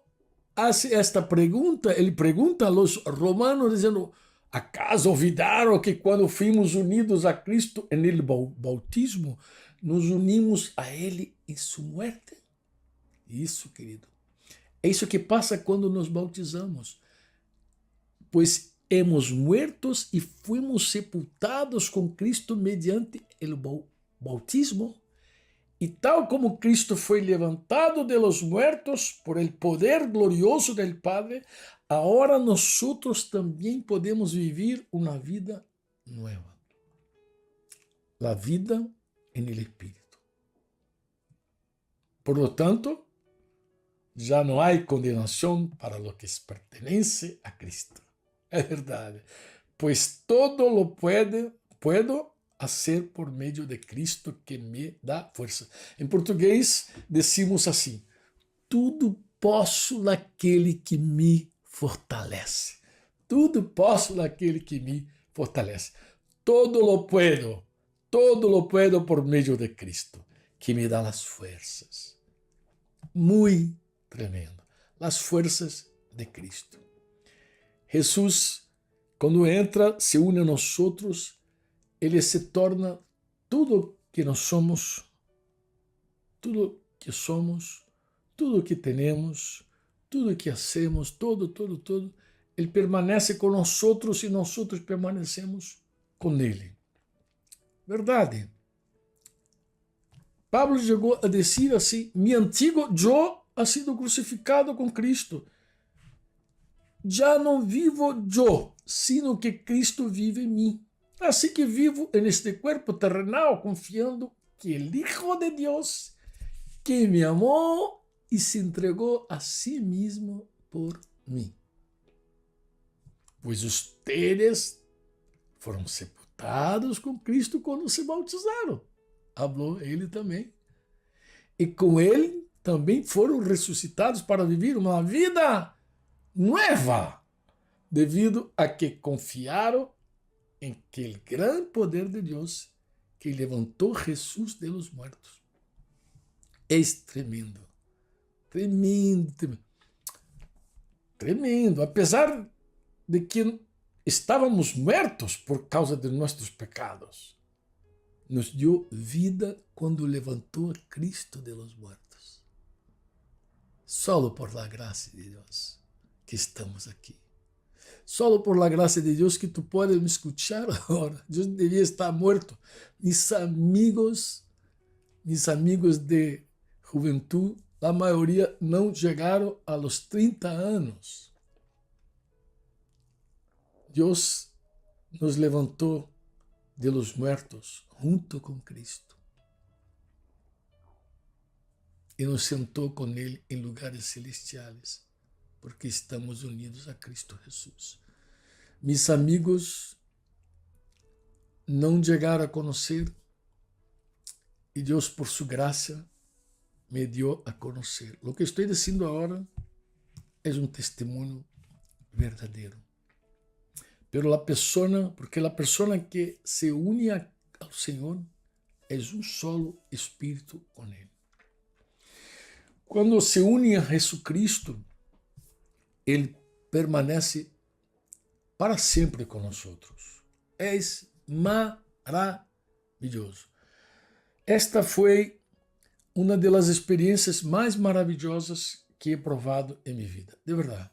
hace esta pergunta, ele pergunta a los romanos dizendo, ¿acaso olvidaram que quando fomos unidos a Cristo en el bautismo, nos unimos a Ele em sua muerte? Isso, querido. É isso que passa quando nos bautizamos. Pois hemos muertos e fomos sepultados com Cristo mediante o bautismo. E tal como Cristo foi levantado de los muertos por el poder glorioso del Padre, agora nós também podemos viver uma vida nova. A vida en el Espírito. Por lo tanto, já não há condenação para lo que pertenece a Cristo. É verdade. Pois todo lo puedo hacer por meio de Cristo que me dá força. Em português, decimos assim, tudo posso naquele que me fortalece. Tudo posso naquele que me fortalece. Todo lo puedo por meio de Cristo, que me dá as forças. muy tremendo. Las fuerzas de Cristo. Jesús, quando entra, se une a nós, ele se torna tudo que nós somos, tudo que somos, tudo que temos, tudo que hacemos, todo. Ele permanece com nós e nós permanecemos com ele. Verdade. Pablo chegou a dizer assim: mi antigo yo ha sido crucificado com Cristo. Já não vivo yo, sino que Cristo vive em mim. Assim que vivo neste corpo terrenal, confiando que o Hijo de Deus, que me amou e se entregou a si mesmo por mim. Pois ustedes foram sepultados com Cristo quando se bautizaram. Falou ele também. E com ele também foram ressuscitados para viver uma vida nova, devido a que confiaram em aquele grande poder de Deus que levantou Jesus de los muertos. É tremendo. Tremendo. Apesar de que estávamos muertos por causa de nossos pecados, nos deu vida quando levantou a Cristo de los muertos. Solo por la gracia de Dios que estamos aqui. Solo por la gracia de Dios que tu puedes me escuchar agora. Eu devia estar morto. Mis amigos de juventude, a maioria não chegaram a los 30 anos. Deus nos levantou de los muertos junto com Cristo e nos sentou com Ele em lugares celestiais, porque estamos unidos a Cristo Jesus. Mis amigos não chegaram a conhecer e Deus, por sua graça, me deu a conhecer. O que estou dizendo agora é um testemunho verdadeiro. Porque a pessoa que se une ao Senhor é um solo espírito com Ele. Quando se une a Jesus Cristo, Ele permanece para sempre com nós. É maravilhoso. Esta foi uma das experiências mais maravilhosas que he provado em minha vida, de verdade.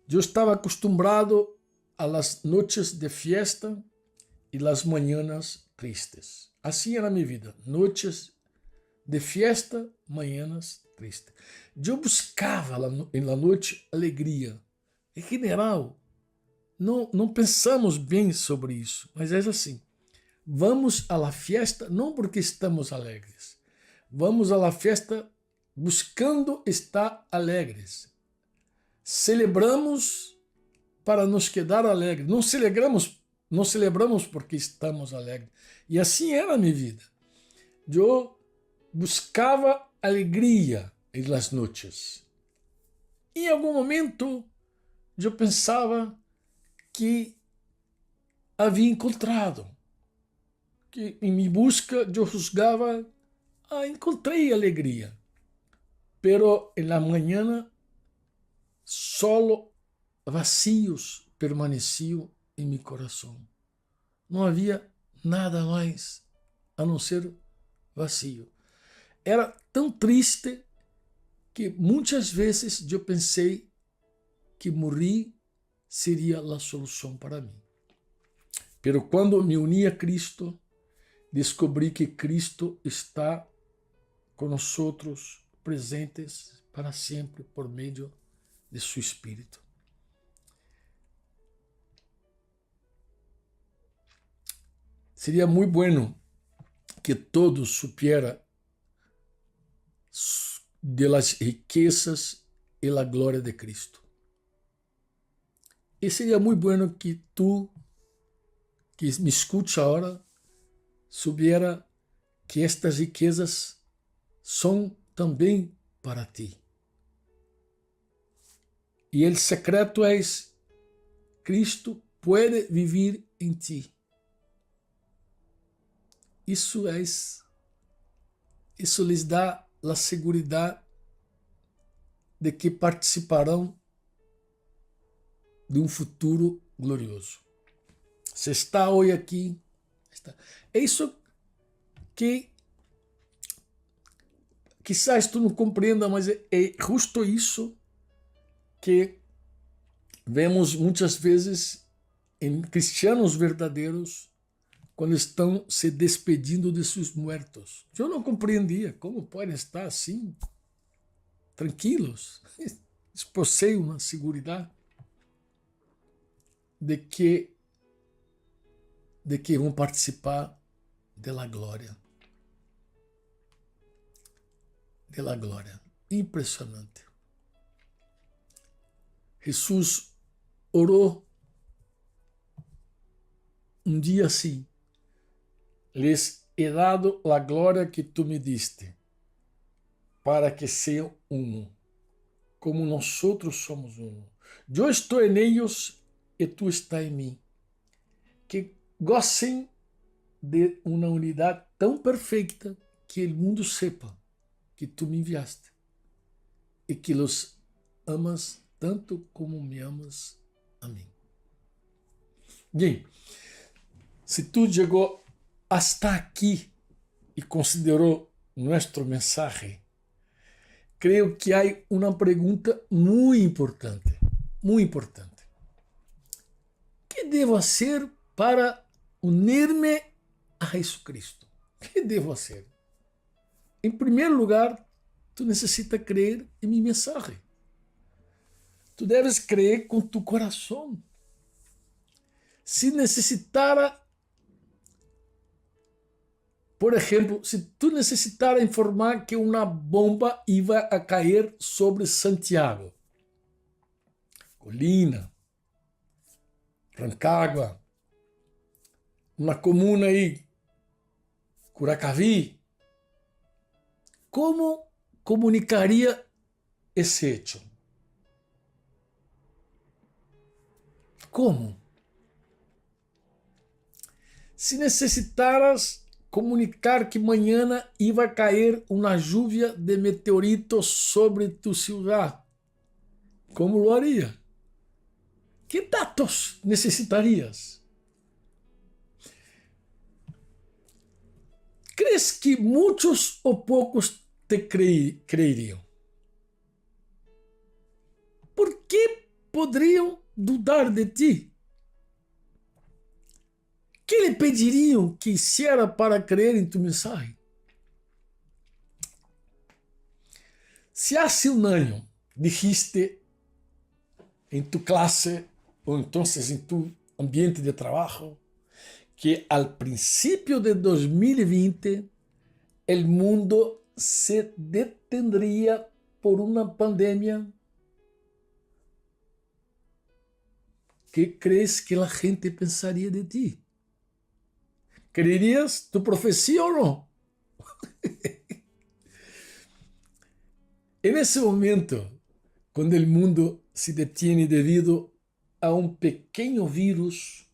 Eu estava acostumado a las noches de fiesta e las mañanas tristes. Assim era a minha vida. Noches de fiesta, mañanas tristes. Eu buscava na noite alegria. Em geral, não pensamos bem sobre isso, mas é assim. Vamos à la fiesta não porque estamos alegres. Vamos à la fiesta buscando estar alegres. Celebramos para nos quedar alegres. Não celebramos porque estamos alegres. E assim era a minha vida. Eu buscava alegria nas noites. Em algum momento, eu pensava que havia encontrado. Que em minha busca, eu juzgava, encontrei alegria. Pero en la mañana, solo vacíos permaneciam em meu coração. Não havia nada mais a não ser vazio. Era tão triste que muitas vezes eu pensei que morrer seria a solução para mim. Pero quando me uni a Cristo, descobri que Cristo está conosco presentes para sempre por meio de seu Espírito. Seria muito bueno que todos supieran de las riquezas e la glória de Cristo. E seria muito bueno que tu, que me escucha agora, supiera que estas riquezas são também para ti. E o secreto é: Cristo pode viver em ti. Isso lhes dá a segurança de que participarão de um futuro glorioso. Você está hoje aqui. É isso que quizás tu não compreenda, mas é justo isso que vemos muitas vezes em cristianos verdadeiros quando estão se despedindo de seus mortos. Eu não compreendia como podem estar assim, tranquilos, posseiam uma segurança de que vão participar da glória. Da glória. Impressionante. Jesus orou um dia assim: les he dado a glória que tu me diste, para que sejam uno, como nós somos uno. Eu estou em eles e tu estás em mim. Que gocem de uma unidade tão perfeita que o mundo sepa que tu me enviaste e que los amas tanto como me amas a mim. Bem, se tu chegou hasta aqui e considerou nosso mensagem, creio que há uma pergunta muito importante. Muito importante. O que devo fazer para unir-me a Jesucristo? O que devo fazer? Em primeiro lugar, tu necessitas crer em minha mensagem. Tu deves crer com tu coração. Se necessitara, por exemplo, se tu necessitara informar que uma bomba ia a cair sobre Santiago, Colina, Rancagua, uma comuna aí, Curacaví, como comunicaria esse hecho? Como? Se necessitaras comunicar que amanhã ia cair uma lluvia de meteoritos sobre tu cidade, como lo haria? Que dados necessitarias? ¿Crees que muitos ou poucos te creeriam? Por que poderiam dudar de ti? Que lhe pediriam que hiciera para crer em tu mensagem? Se há um ano dijiste em tu classe ou então em tu ambiente de trabalho que al principio de 2020 el mundo se detendría por una pandemia, ¿qué crees que la gente pensaría de ti? ¿Creerías tu profecía o no? En ese momento, cuando el mundo se detiene debido a un pequeño virus,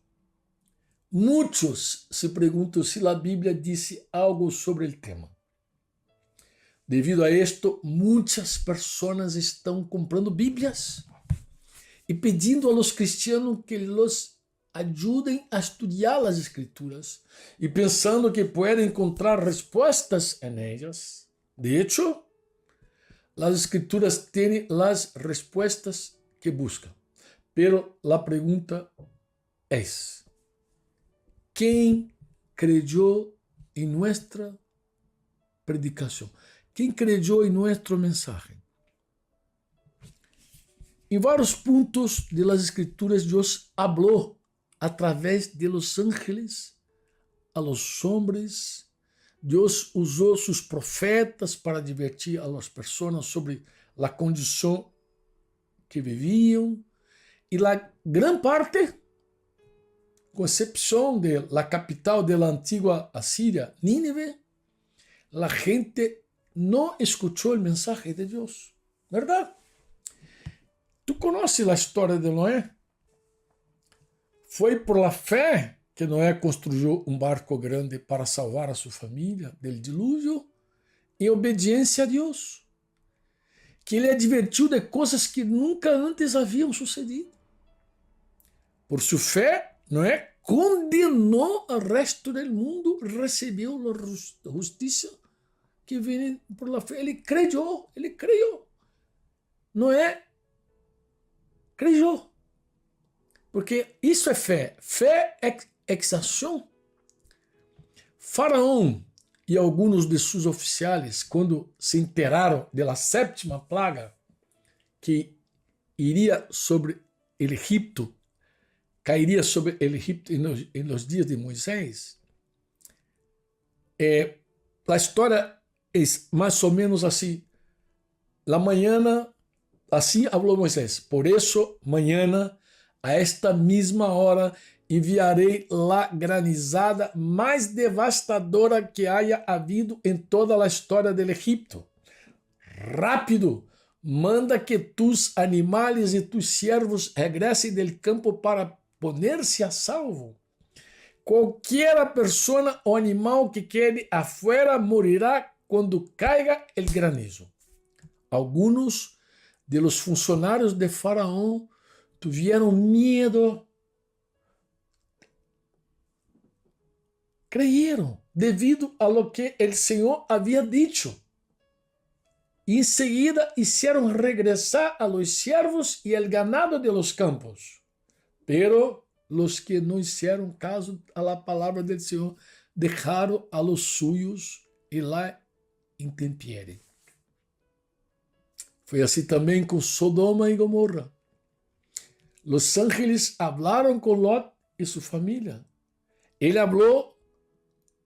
muitos se perguntam se a Bíblia disse algo sobre o tema. Devido a isto, muitas pessoas estão comprando Bíblias e pedindo a los cristianos que los ajudem a estudar as Escrituras e pensando que podem encontrar respostas em elas. De hecho, as Escrituras têm as respostas que buscam. Pero a pergunta é: quem creyó em nossa predicação? Quem creyó em nosso mensagem? Em vários pontos de las Escrituras, Deus falou através de los ángeles a los hombres. Deus usou seus profetas para advertir a las pessoas sobre a condição que viviam. E a grande parte, com exceção de la capital de la antigua Asiria, Nínive, la gente no escuchó el mensaje de Dios, ¿verdad? ¿Tú conoces la historia de Noé? Foi por la fé que Noé construyó un barco grande para salvar a su familia del diluvio em obediência a Deus, que ele advertiu de coisas que nunca antes haviam sucedido. Por sua fé, não é? Condenou o resto do mundo, recebeu a justiça que vem por la fé. Ele creyó, não é? Creyó. Porque isso é fé. Fé é exação. Faraó e alguns de seus oficiais, quando se enteraram da sétima plaga que iria sobre o Egito, cairia sobre o Egito em los dias de Moisés, a história é mais ou menos assim. La mañana, assim falou Moisés, por isso, mañana, a esta mesma hora, enviarei la granizada mais devastadora que haya havido em toda a história do Egito. Rápido, manda que tus animais e tus siervos regressem del campo para poner-se a salvo. Qualquer pessoa ou animal que quede afuera morirá quando caiga el granizo. Alguns de los funcionários de Faraó tiveram medo, creyeron devido a lo que el Senhor havia dicho. E em seguida hicieron regresar a los siervos e el ganado de los campos. Pero los que não hicieron caso a la palavra del Senhor dejaron a los suyos e la intemperie. Foi assim também com Sodoma e Gomorra. Los ángeles hablaron com Lot e sua família. Ele falou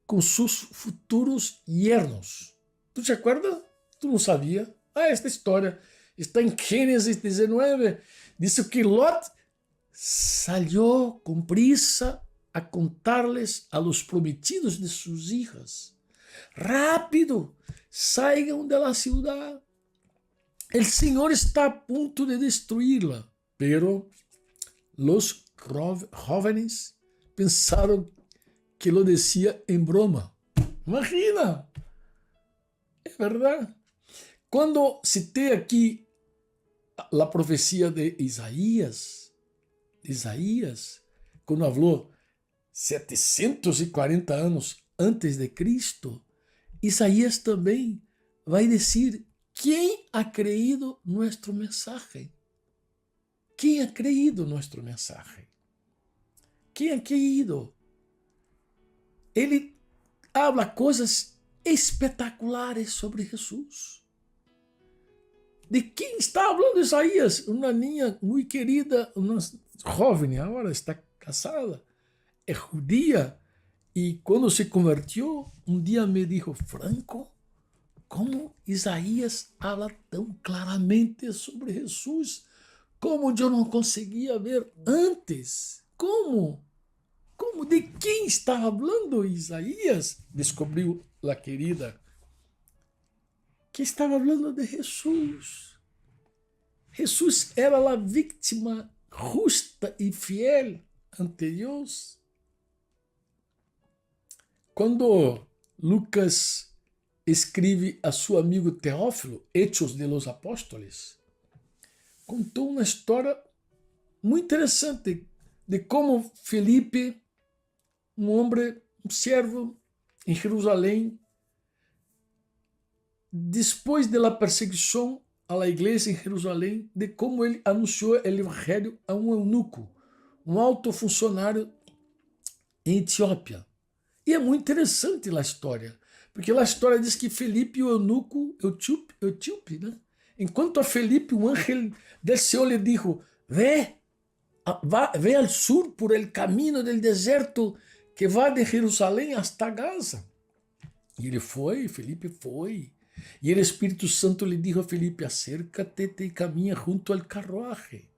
com seus futuros yernos. Tu te acuerdas? Tu não sabia? Esta história está em Gênesis 19. Diz que Lot salió com prisa a contar-les a los prometidos de suas hijas. Rápido, saiam da ciudad. El Senhor está a ponto de destruí-la. Pero los jóvenes pensaram que lo decía em broma. Imagina! É verdade. Quando citei aqui a profecia de Isaías, quando falou 740 anos antes de Cristo, Isaías também vai dizer: quem ha creído nuestro mensaje? Quem ha creído nuestro mensaje? Quem ha creído? Ele habla coisas espetaculares sobre Jesus. De quem está falando Isaías? Uma niña muito querida, uma jovem, agora está casada, é judia, e quando se convertiu, um dia me dijo: Franco, como Isaías habla tão claramente sobre Jesus, como eu não conseguia ver antes. Como? De quem está falando Isaías? Descobriu a querida que estava falando de Jesus. Jesus era a vítima justa e fiel ante Deus. Quando Lucas escreve a seu amigo Teófilo, Hechos de los Apóstoles, contou uma história muito interessante de como Felipe, um homem, um servo em Jerusalém, depois da perseguição à igreja em Jerusalém, de como ele anunciou o evangelho a um eunuco, um alto funcionário em Etiópia. E é muito interessante a história, porque a história diz que Felipe, o eunuco etíope, né? Enquanto a Felipe, um ángel del Senhor lhe dijo: ve al sur por el camino del deserto que vai de Jerusalém hasta Gaza. E ele foi, Felipe foi. E o Espírito Santo lhe dijo a Felipe: acércate e caminha junto al carruaje.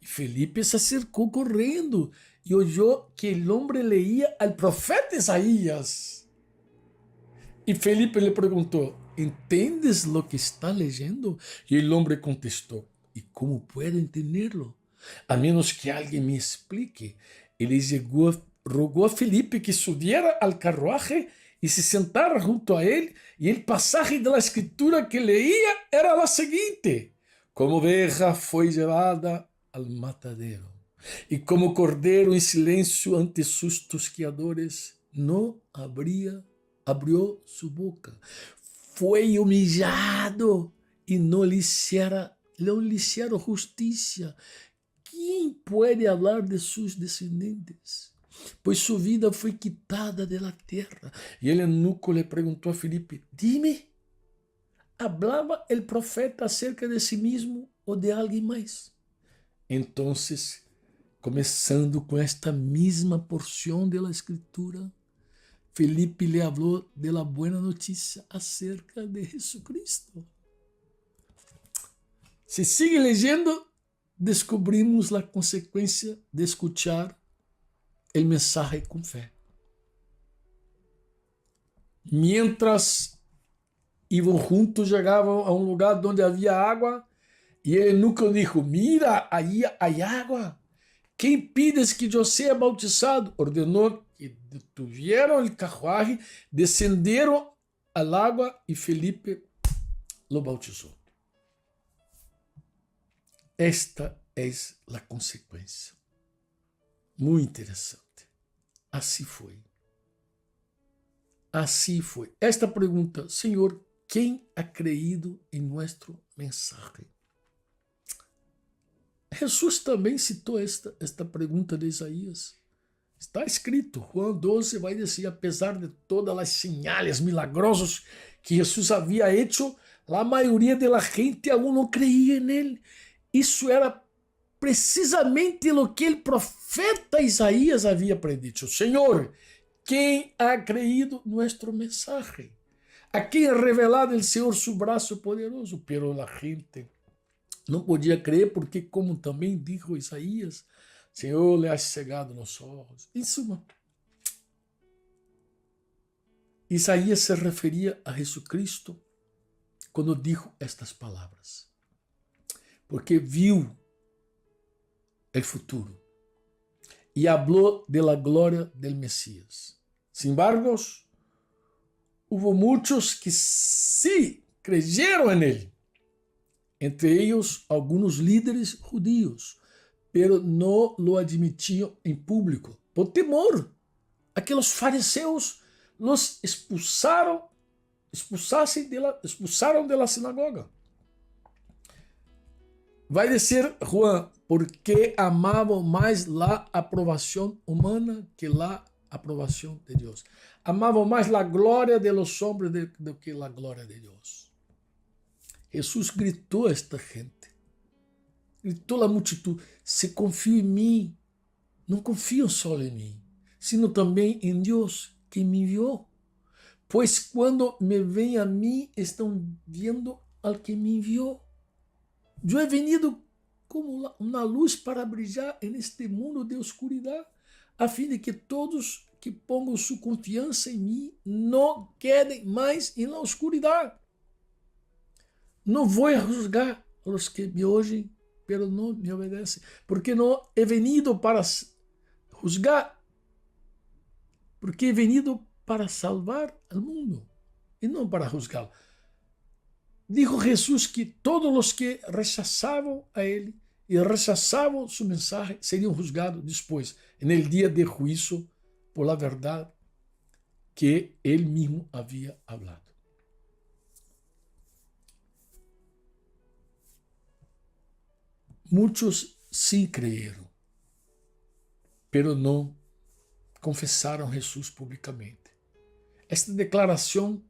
E Felipe se acercou correndo e olhou que o homem leía al profeta Isaías. E Felipe lhe perguntou: ¿entendes lo que está leyendo? E o homem contestou: ¿y cómo puedo entenderlo? A menos que alguém me explique. Ele rogou a Felipe que subiera al carruaje e se sentara junto a ele, e o passagem da escritura que leía era a seguinte: como oveja foi levada al matadero, e como cordeiro em silêncio ante sus tosquiadores, não abriu sua boca. Foi humilhado e não lhe hicieron justicia. ¿Quién puede hablar de sus descendientes? Pues su vida fue quitada de la tierra. Y el eunuco le preguntó a Felipe: dime, ¿hablaba el profeta acerca de sí mismo o de alguien más? Entonces, comenzando con esta misma porción de la escritura, Felipe le habló de la buena noticia acerca de Jesucristo. Si sigue leyendo, descobrimos a consequência de escuchar o mensaje com fé. Mientras iban juntos, llegavam a um lugar onde havia água, e ele nunca dijo: mira, aí há água. Quem pides que eu seja bautizado? Ordenou que detuvieron o carruaje, descenderam al água e Felipe lo bautizou. Esta é a consequência. Muito interessante. Assim foi. Assim foi. Esta pergunta: Senhor, quem ha creído em nosso mensagem? Jesus também citou esta pergunta de Isaías. Está escrito, Juan 12 vai dizer: apesar de todas as señales milagrosas que Jesus havia hecho, a maioria da gente aún não creía nele. Isso era precisamente o que o profeta Isaías havia predito. Senhor, quem ha creído nosso mensagem? A quem ha revelado o Senhor su braço poderoso? Pero a gente não podia crer, porque, como também dijo Isaías, Senhor, le has cegado os olhos. Em suma, Isaías se referia a Jesucristo quando dijo estas palavras, porque viu o futuro e falou de la glória del Mesías. Sin embargo, hubo muitos que sí creyeron en él, entre ellos algunos líderes judíos, pero no lo admitiam em público, por temor a que os fariseus los expulsaram de la sinagoga. Vai dizer Juan: porque amavam mais a aprovação humana que a aprovação de Deus. Amavam mais a glória de los hombres do que a glória de Deus. Jesus gritou a esta gente, gritou a multitud: se confio em mim, não confio só em mim, sino também em Deus que me enviou. Pois quando me veem a mim, estão vendo ao que me enviou. Eu he venido como uma luz para brilhar neste mundo de oscuridade, a fim de que todos que pongam sua confiança em mim não quedem mais na oscuridade. Não vou juzgar os que me ouvem, pero não me obedecem, porque não he venido para juzgar, porque he venido para salvar o mundo e não para juzgá-lo. Dijo Jesus que todos os que rechazavam a ele e rechazavam sua mensagem seriam juzgados depois, no dia de juízo, por la verdade que ele mesmo havia hablado. Muitos sim creyeron, pero não confessaram Jesus publicamente. Esta declaração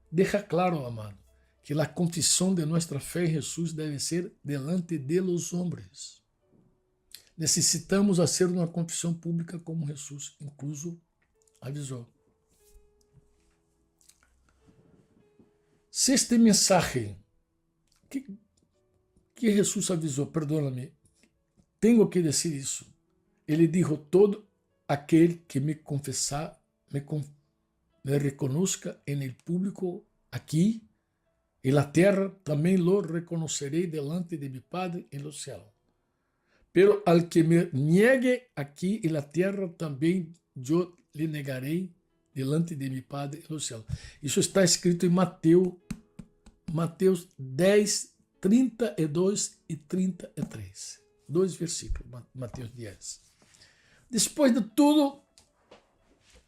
deixa claro, amado, que a confissão de nossa fé em Jesus deve ser delante de los hombres. Necessitamos fazer uma confissão pública como Jesus incluso avisou. Se este mensagem que Jesus avisou, perdona-me, tenho que dizer isso. Ele dijo: todo aquele que me confessar, me reconozca en el público aqui, e la terra também lo reconocerei delante de mi Padre en los cielos. Pero al que me niegue aqui e la terra também eu lhe negarei delante de mi Padre en los cielos. Isso está escrito em Mateus 10, 32 e 33. 2 versículos, Mateus 10. Depois de tudo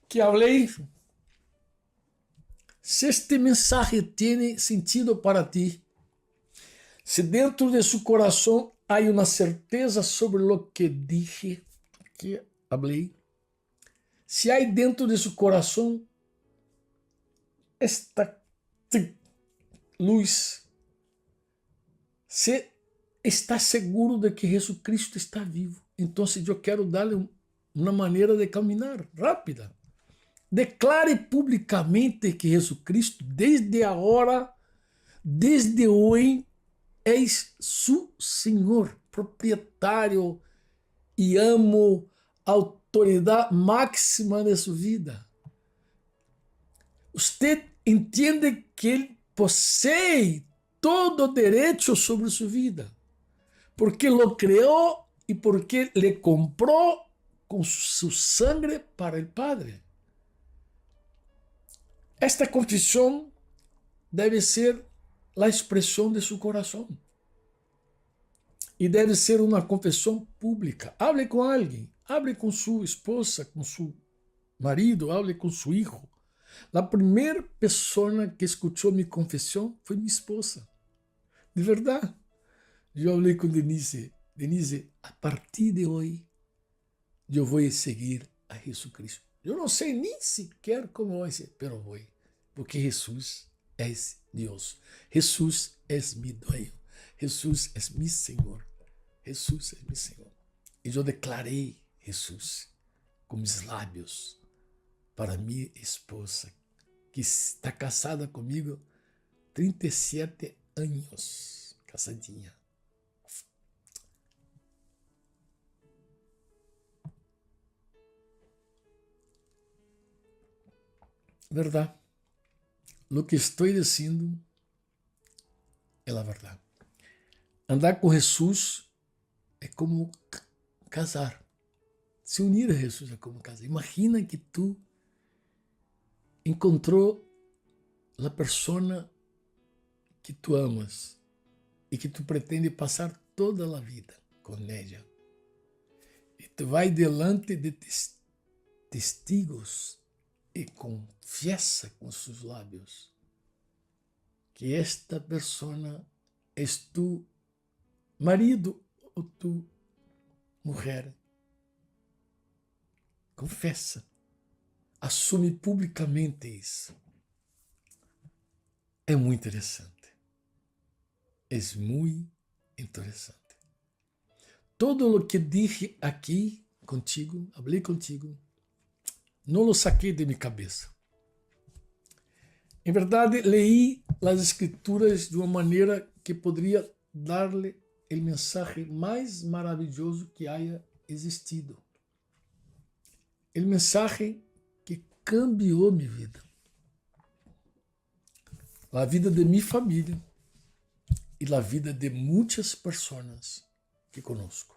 que falei, se este mensaje tem sentido para ti, se dentro de su coração há uma certeza sobre lo que dije, que falei, se há dentro de su coração esta luz, se está seguro de que Jesucristo está vivo, então eu quero dar-lhe uma maneira de caminhar rápida. Declare publicamente que Jesucristo, desde agora, desde hoje, é su Senhor, proprietário e amo, autoridade máxima de sua vida. Você entende que Ele possui todo o direito sobre sua vida, porque lo criou e porque le comprou com su sangre para o Padre. Esta confissão deve ser a expressão de seu coração. E deve ser uma confissão pública. Hable com alguém. Hable com sua esposa, com seu marido, hable com seu filho. A primeira pessoa que escutou minha confissão foi minha esposa. De verdade. Eu falei com Denise. Denise, a partir de hoje, eu vou seguir a Jesus Cristo. Eu não sei nem sequer como vai ser, mas vou. Porque Jesus é Deus. Jesus é meu dueño. Jesus é meu Senhor. Jesus é meu Senhor. E eu declarei Jesus com meus lábios para minha esposa, que está casada comigo 37 anos, casadinha. Verdade. Lo que estou dizendo é a verdade. Andar com Jesus é como casar. Se unir a Jesus é como casar. Imagina que tu encontrou a pessoa que tu amas e que tu pretende passar toda a vida com ela. E tu vai delante de testigos e confiesa com seus lábios que esta pessoa é tu marido ou tu mulher. Confessa. Assume publicamente isso. É muito interessante. É muito interessante. Todo o que dije aqui contigo, falei contigo, não lo saquei de minha cabeça. Em verdade, leí as escrituras de uma maneira que poderia dar-lhe o mensagem mais maravilhoso que haya existido. O mensagem que cambiou minha vida. A vida de minha família e a vida de muitas pessoas que conosco.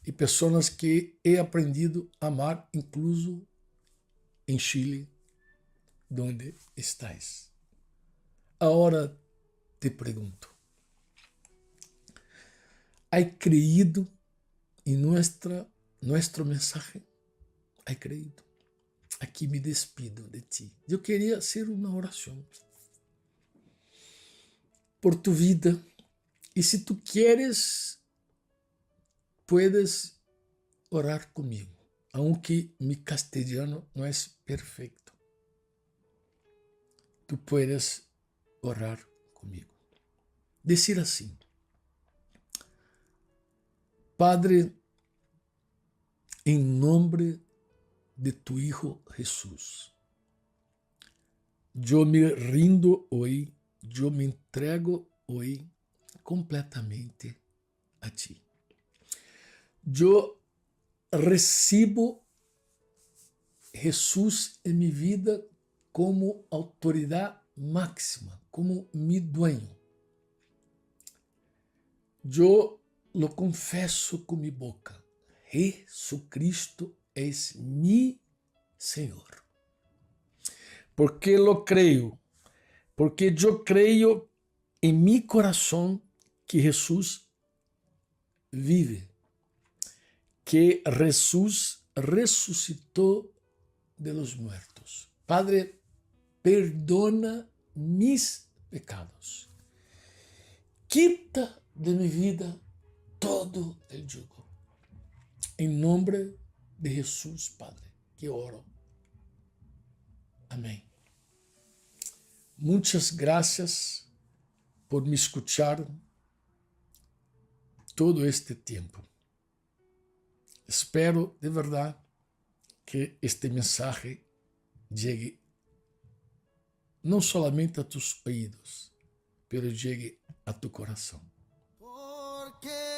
E pessoas que he aprendido a amar, incluso em Chile, onde estás. Agora te pergunto, ¿has creído em nosso mensagem? ¿Has creído? Aqui me despido de ti. Eu queria hacer uma oração por tu vida. E se tu quieres, puedes orar comigo, aunque mi castelhano não é perfeito. Tu puedes orar comigo. Decir assim: Padre, em nome de tu Hijo Jesús, eu me rindo hoje, eu me entrego hoje completamente a ti. Eu recebo Jesus em minha vida como autoridade máxima, como mi dueño. Eu lo confesso com minha boca. Jesucristo é mi Senhor. porque lo creo, porque yo creo en mi corazón que Jesús vive, que Jesús resucitó de los muertos. Padre, perdona mis pecados. Quita de mi vida todo el yugo. En nombre de Jesús, Padre, que oro. Amén. Muchas gracias por me escuchar todo este tiempo. Espero de verdad que este mensaje llegue no solamente a tus oídos, pero llegue a tu corazón. Porque